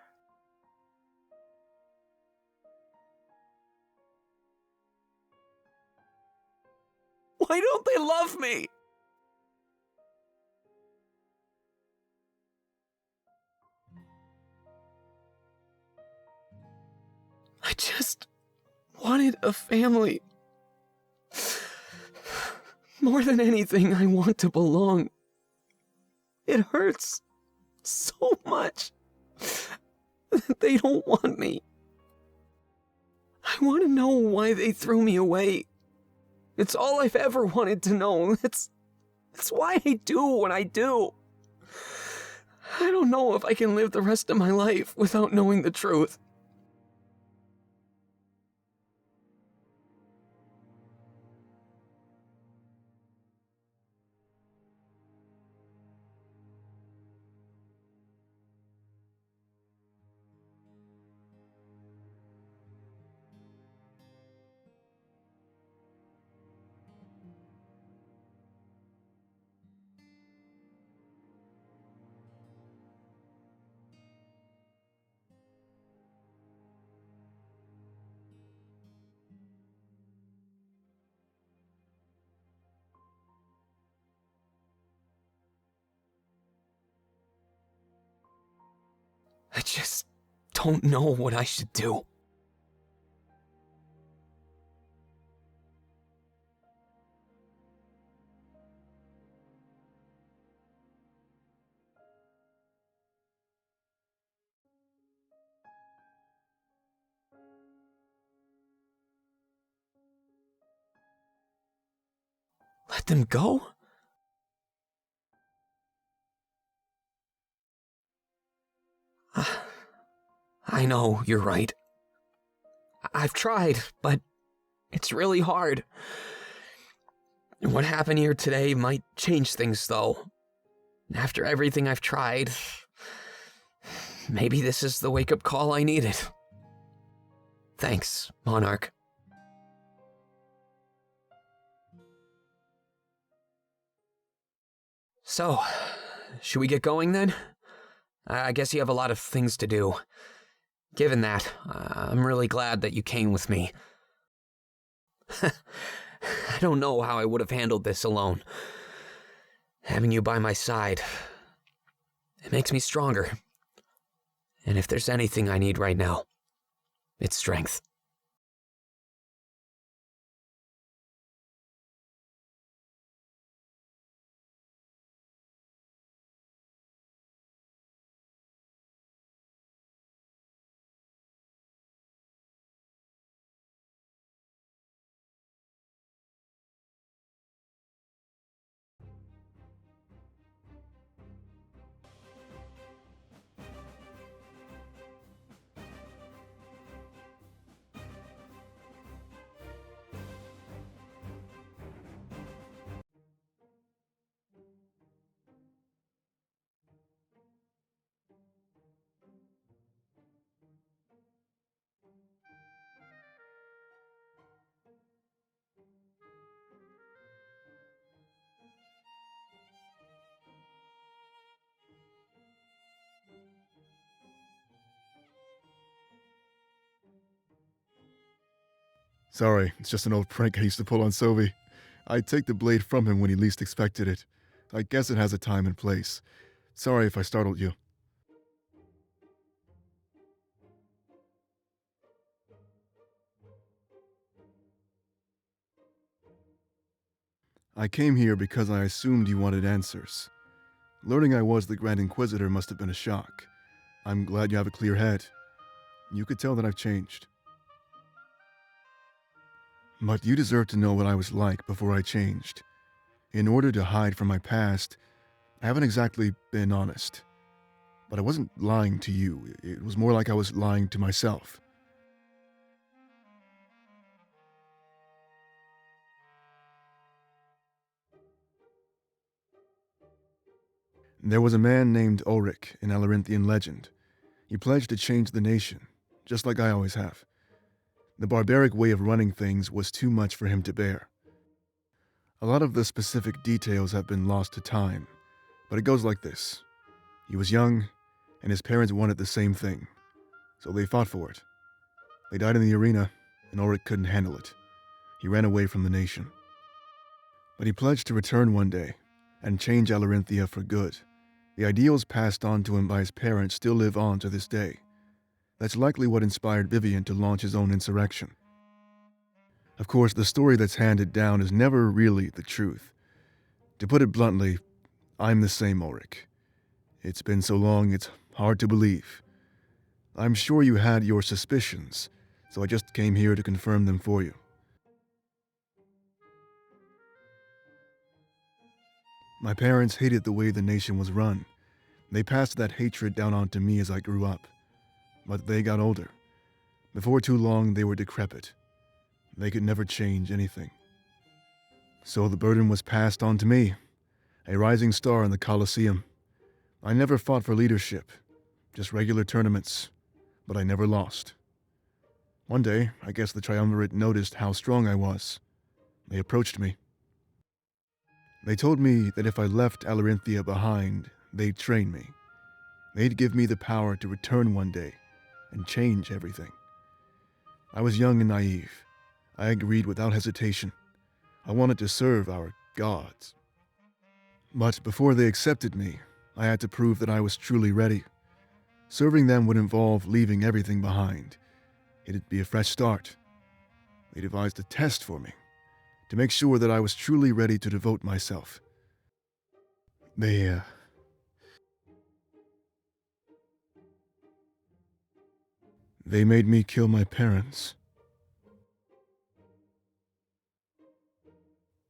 Why don't they love me? I just wanted a family. More than anything, I want to belong. It hurts so much that they don't want me. I want to know why they threw me away. It's all I've ever wanted to know. It's why I do what I do. I don't know if I can live the rest of my life without knowing the truth. I just don't know what I should do. Let them go? I know, you're right. I've tried, but it's really hard. What happened here today might change things, though. After everything I've tried, maybe this is the wake-up call I needed. Thanks, Monarch. So, should we get going then? I guess you have a lot of things to do. Given that, I'm really glad that you came with me. I don't know how I would have handled this alone. Having you by my side, it makes me stronger. And if there's anything I need right now, it's strength. Sorry, it's just an old prank I used to pull on Sovi. I'd take the blade from him when he least expected it. I guess it has a time and place. Sorry if I startled you. I came here because I assumed you wanted answers. Learning I was the Grand Inquisitor must have been a shock. I'm glad you have a clear head. You could tell that I've changed. But you deserve to know what I was like before I changed. In order to hide from my past, I haven't exactly been honest. But I wasn't lying to you. It was more like I was lying to myself. There was a man named Ulrich in Alarinthian legend. He pledged to change the nation, just like I always have. The barbaric way of running things was too much for him to bear. A lot of the specific details have been lost to time, but it goes like this. He was young, and his parents wanted the same thing, so they fought for it. They died in the arena, and Ulrich couldn't handle it. He ran away from the nation. But he pledged to return one day, and change Alarinthia for good. The ideals passed on to him by his parents still live on to this day. That's likely what inspired Vivian to launch his own insurrection. Of course, the story that's handed down is never really the truth. To put it bluntly, I'm the same Ulrich. It's been so long, it's hard to believe. I'm sure you had your suspicions, so I just came here to confirm them for you. My parents hated the way the nation was run. They passed that hatred down onto me as I grew up. But they got older. Before too long, they were decrepit. They could never change anything. So the burden was passed on to me, a rising star in the Colosseum. I never fought for leadership, just regular tournaments, but I never lost. One day, I guess the Triumvirate noticed how strong I was. They approached me. They told me that if I left Alarinthia behind, they'd train me. They'd give me the power to return one day and change everything. I was young and naive. I agreed without hesitation. I wanted to serve our gods. But before they accepted me, I had to prove that I was truly ready. Serving them would involve leaving everything behind. It'd be a fresh start. They devised a test for me, to make sure that I was truly ready to devote myself. They made me kill my parents.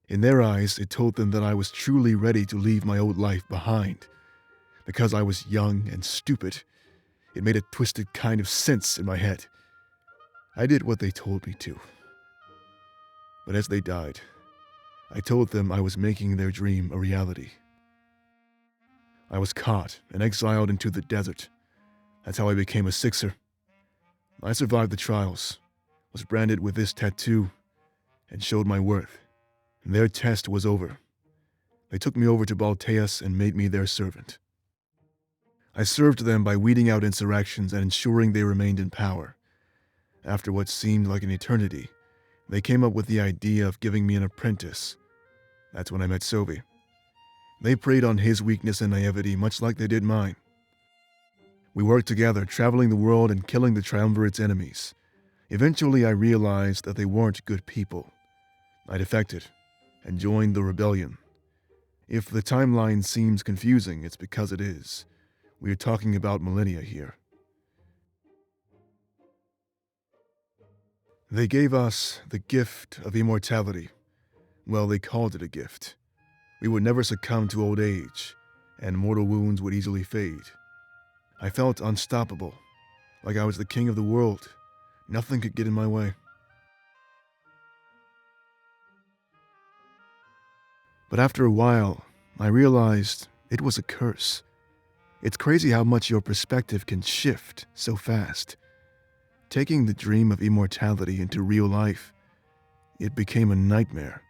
In their eyes, it told them that I was truly ready to leave my old life behind. Because I was young and stupid, It made a twisted kind of sense in my head. I did what they told me to. But as they died, I told them I was making their dream a reality. I was caught and exiled into the desert. That's how I became a Sixer. I survived the trials, was branded with this tattoo, and showed my worth. Their test was over. They took me over to Balteus and made me their servant. I served them by weeding out insurrections and ensuring they remained in power. After what seemed like an eternity, they came up with the idea of giving me an apprentice. That's when I met Sovi. They preyed on his weakness and naivety much like they did mine. We worked together, traveling the world and killing the Triumvirate's enemies. Eventually, I realized that they weren't good people. I defected and joined the rebellion. If the timeline seems confusing, it's because it is. We are talking about millennia here. They gave us the gift of immortality. Well, they called it a gift. We would never succumb to old age, and mortal wounds would easily fade. I felt unstoppable, like I was the king of the world. Nothing could get in my way. But after a while, I realized it was a curse. It's crazy how much your perspective can shift so fast. Taking the dream of immortality into real life, it became a nightmare.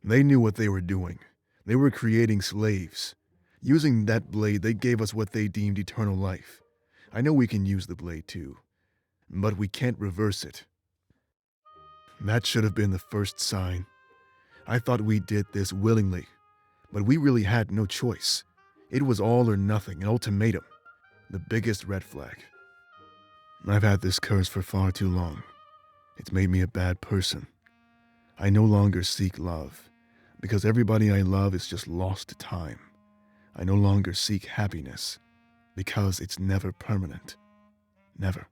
They knew what they were doing. They were creating slaves. Using that blade, they gave us what they deemed eternal life. I know we can use the blade too, but we can't reverse it. That should have been the first sign. I thought we did this willingly, but we really had no choice. It was all or nothing, an ultimatum. The biggest red flag. I've had this curse for far too long. It's made me a bad person. I no longer seek love, because everybody I love is just lost to time. I no longer seek happiness, because it's never permanent. Never.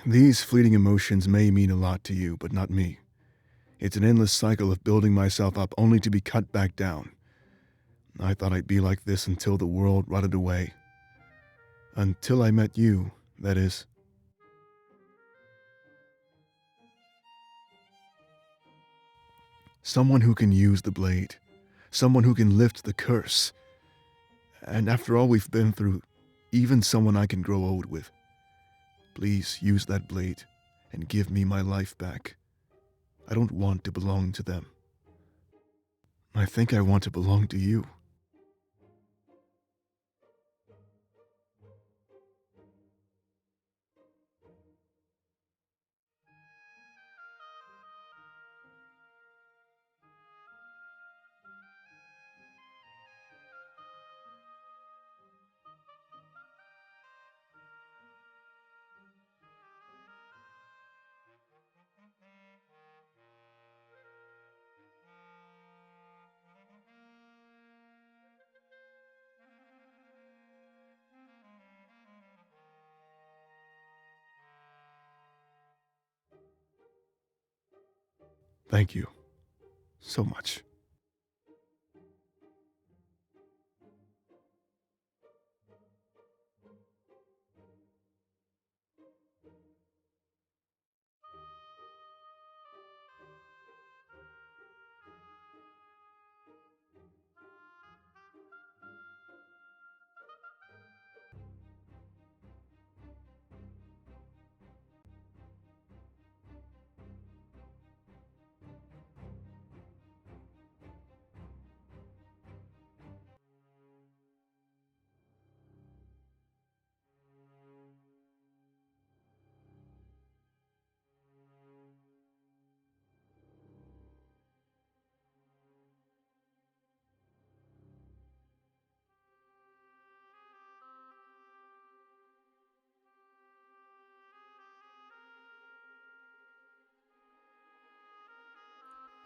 These fleeting emotions may mean a lot to you, but not me. It's an endless cycle of building myself up only to be cut back down. I thought I'd be like this until the world rotted away. Until I met you, that is. Someone who can use the blade. Someone who can lift the curse. And after all we've been through, even someone I can grow old with. Please use that blade and give me my life back. I don't want to belong to them. I think I want to belong to you. Thank you so much.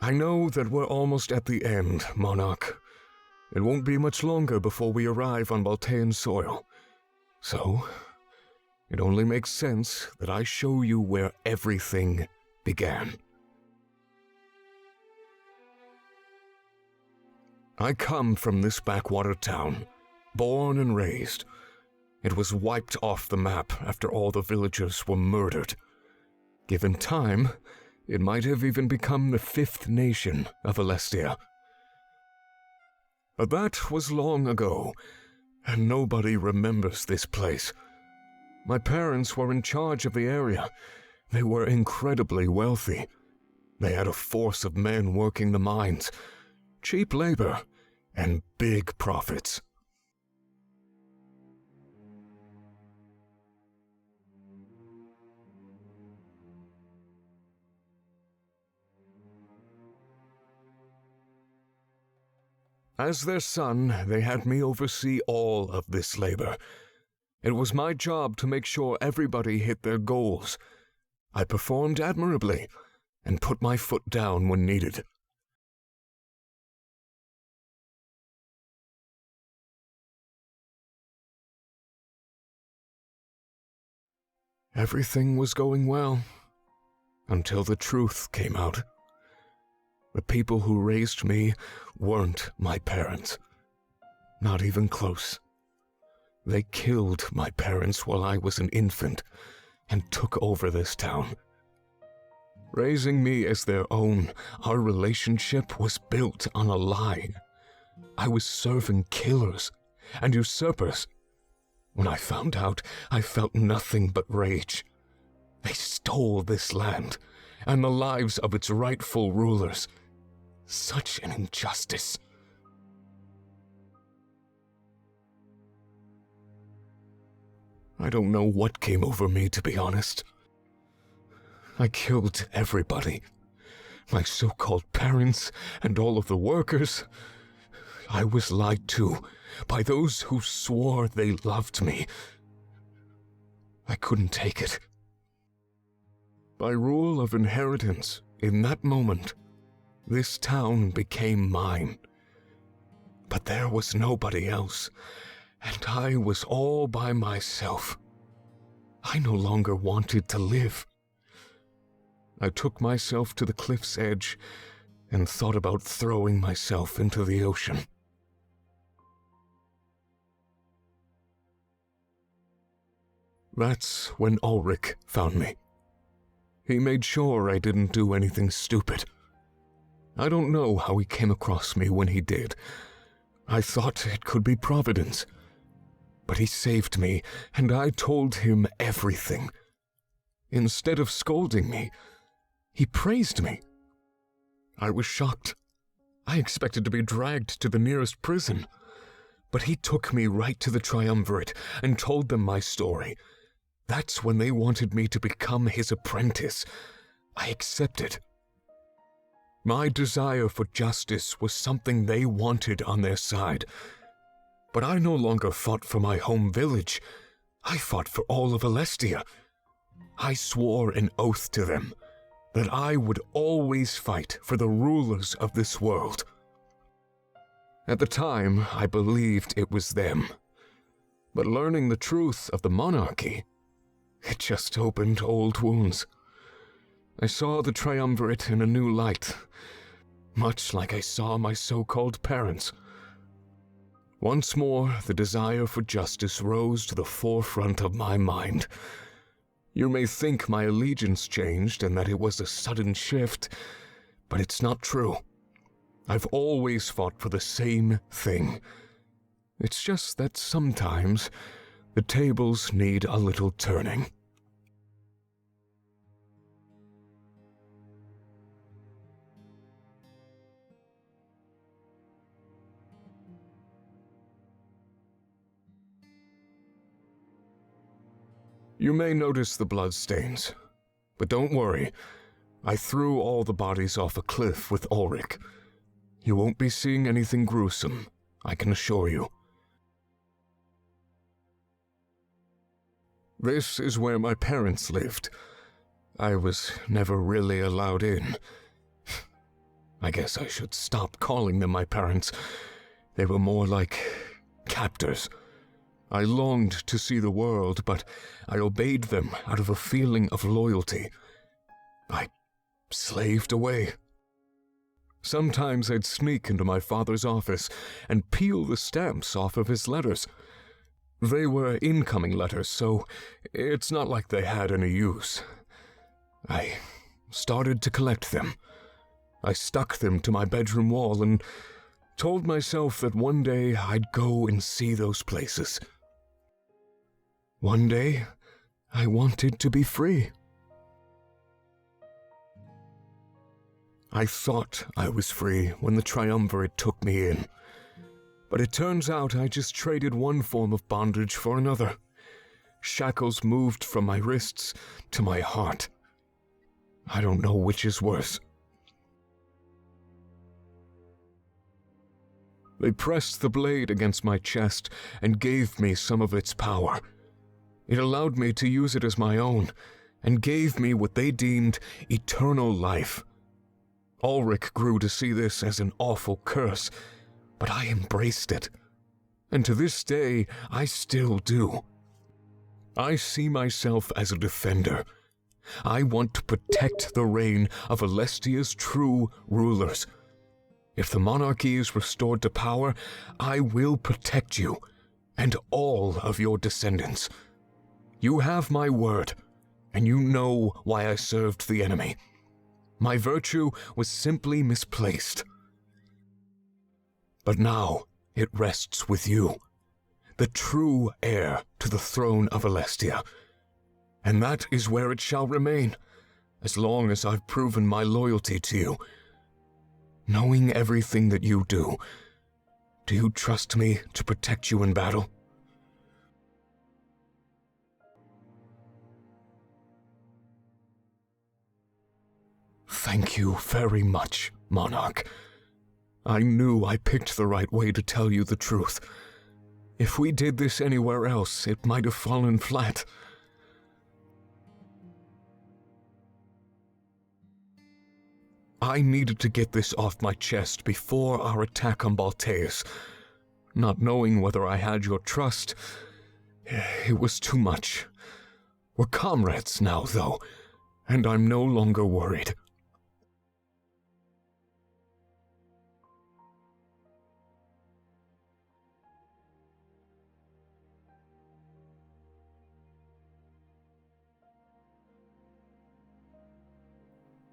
I know that we're almost at the end, Monarch. It won't be much longer before we arrive on Baltean soil. So, it only makes sense that I show you where everything began. I come from this backwater town, born and raised. It was wiped off the map after all the villagers were murdered. Given time, it might have even become the 5th nation of Alestia. But that was long ago, and nobody remembers this place. My parents were in charge of the area. They were incredibly wealthy. They had a force of men working the mines, cheap labor, and big profits. As their son, they had me oversee all of this labor. It was my job to make sure everybody hit their goals. I performed admirably and put my foot down when needed. Everything was going well, until the truth came out. The people who raised me weren't my parents. Not even close. They killed my parents while I was an infant and took over this town. Raising me as their own, our relationship was built on a lie. I was serving killers and usurpers. When I found out, I felt nothing but rage. They stole this land and the lives of its rightful rulers. Such an injustice. I don't know what came over me, to be honest. I killed everybody. My so-called parents and all of the workers. I was lied to by those who swore they loved me. I couldn't take it. By rule of inheritance, in that moment, this town became mine. But there was nobody else, and I was all by myself. I no longer wanted to live. I took myself to the cliff's edge and thought about throwing myself into the ocean. That's when Ulrich found me. He made sure I didn't do anything stupid. I don't know how he came across me when he did. I thought it could be Providence. But he saved me, and I told him everything. Instead of scolding me, he praised me. I was shocked. I expected to be dragged to the nearest prison. But he took me right to the Triumvirate and told them my story. That's when they wanted me to become his apprentice. I accepted. My desire for justice was something they wanted on their side. But I no longer fought for my home village. I fought for all of Alestia. I swore an oath to them that I would always fight for the rulers of this world. At the time, I believed it was them. But learning the truth of the monarchy, it just opened old wounds. I saw the Triumvirate in a new light, much like I saw my so-called parents. Once more, the desire for justice rose to the forefront of my mind. You may think my allegiance changed and that it was a sudden shift, but it's not true. I've always fought for the same thing. It's just that sometimes the tables need a little turning. You may notice the bloodstains, but don't worry. I threw all the bodies off a cliff with Ulrich. You won't be seeing anything gruesome, I can assure you. This is where my parents lived. I was never really allowed in. I guess I should stop calling them my parents. They were more like captors. I longed to see the world, but I obeyed them out of a feeling of loyalty. I slaved away. Sometimes I'd sneak into my father's office and peel the stamps off of his letters. They were incoming letters, so it's not like they had any use. I started to collect them. I stuck them to my bedroom wall and told myself that one day I'd go and see those places. One day, I wanted to be free. I thought I was free when the Triumvirate took me in. But it turns out I just traded one form of bondage for another. Shackles moved from my wrists to my heart. I don't know which is worse. They pressed the blade against my chest and gave me some of its power. It allowed me to use it as my own, and gave me what they deemed eternal life. Ulrich grew to see this as an awful curse, but I embraced it. And to this day, I still do. I see myself as a defender. I want to protect the reign of Alestia's true rulers. If the monarchy is restored to power, I will protect you and all of your descendants. You have my word, and you know why I served the enemy. My virtue was simply misplaced. But now it rests with you, the true heir to the throne of Alestia. And that is where it shall remain, as long as I've proven my loyalty to you. Knowing everything that you do you trust me to protect you in battle? Thank you very much, Monarch. I knew I picked the right way to tell you the truth. If we did this anywhere else, it might have fallen flat. I needed to get this off my chest before our attack on Balteus. Not knowing whether I had your trust, it was too much. We're comrades now, though, and I'm no longer worried.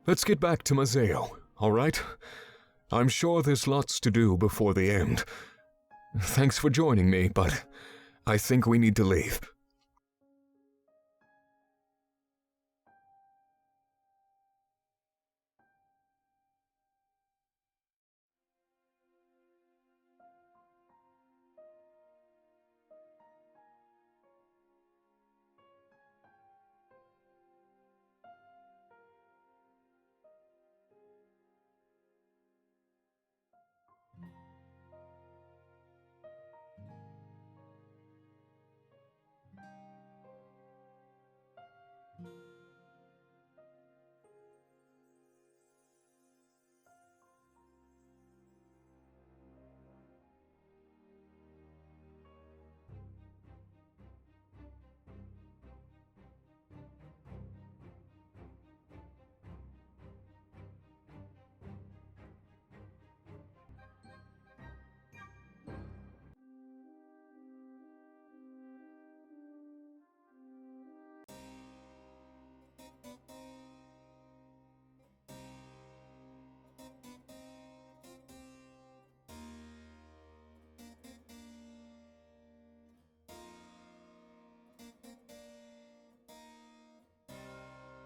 Let's get back to Mazeo, all right? I'm sure there's lots to do before the end. Thanks for joining me, but I think we need to leave.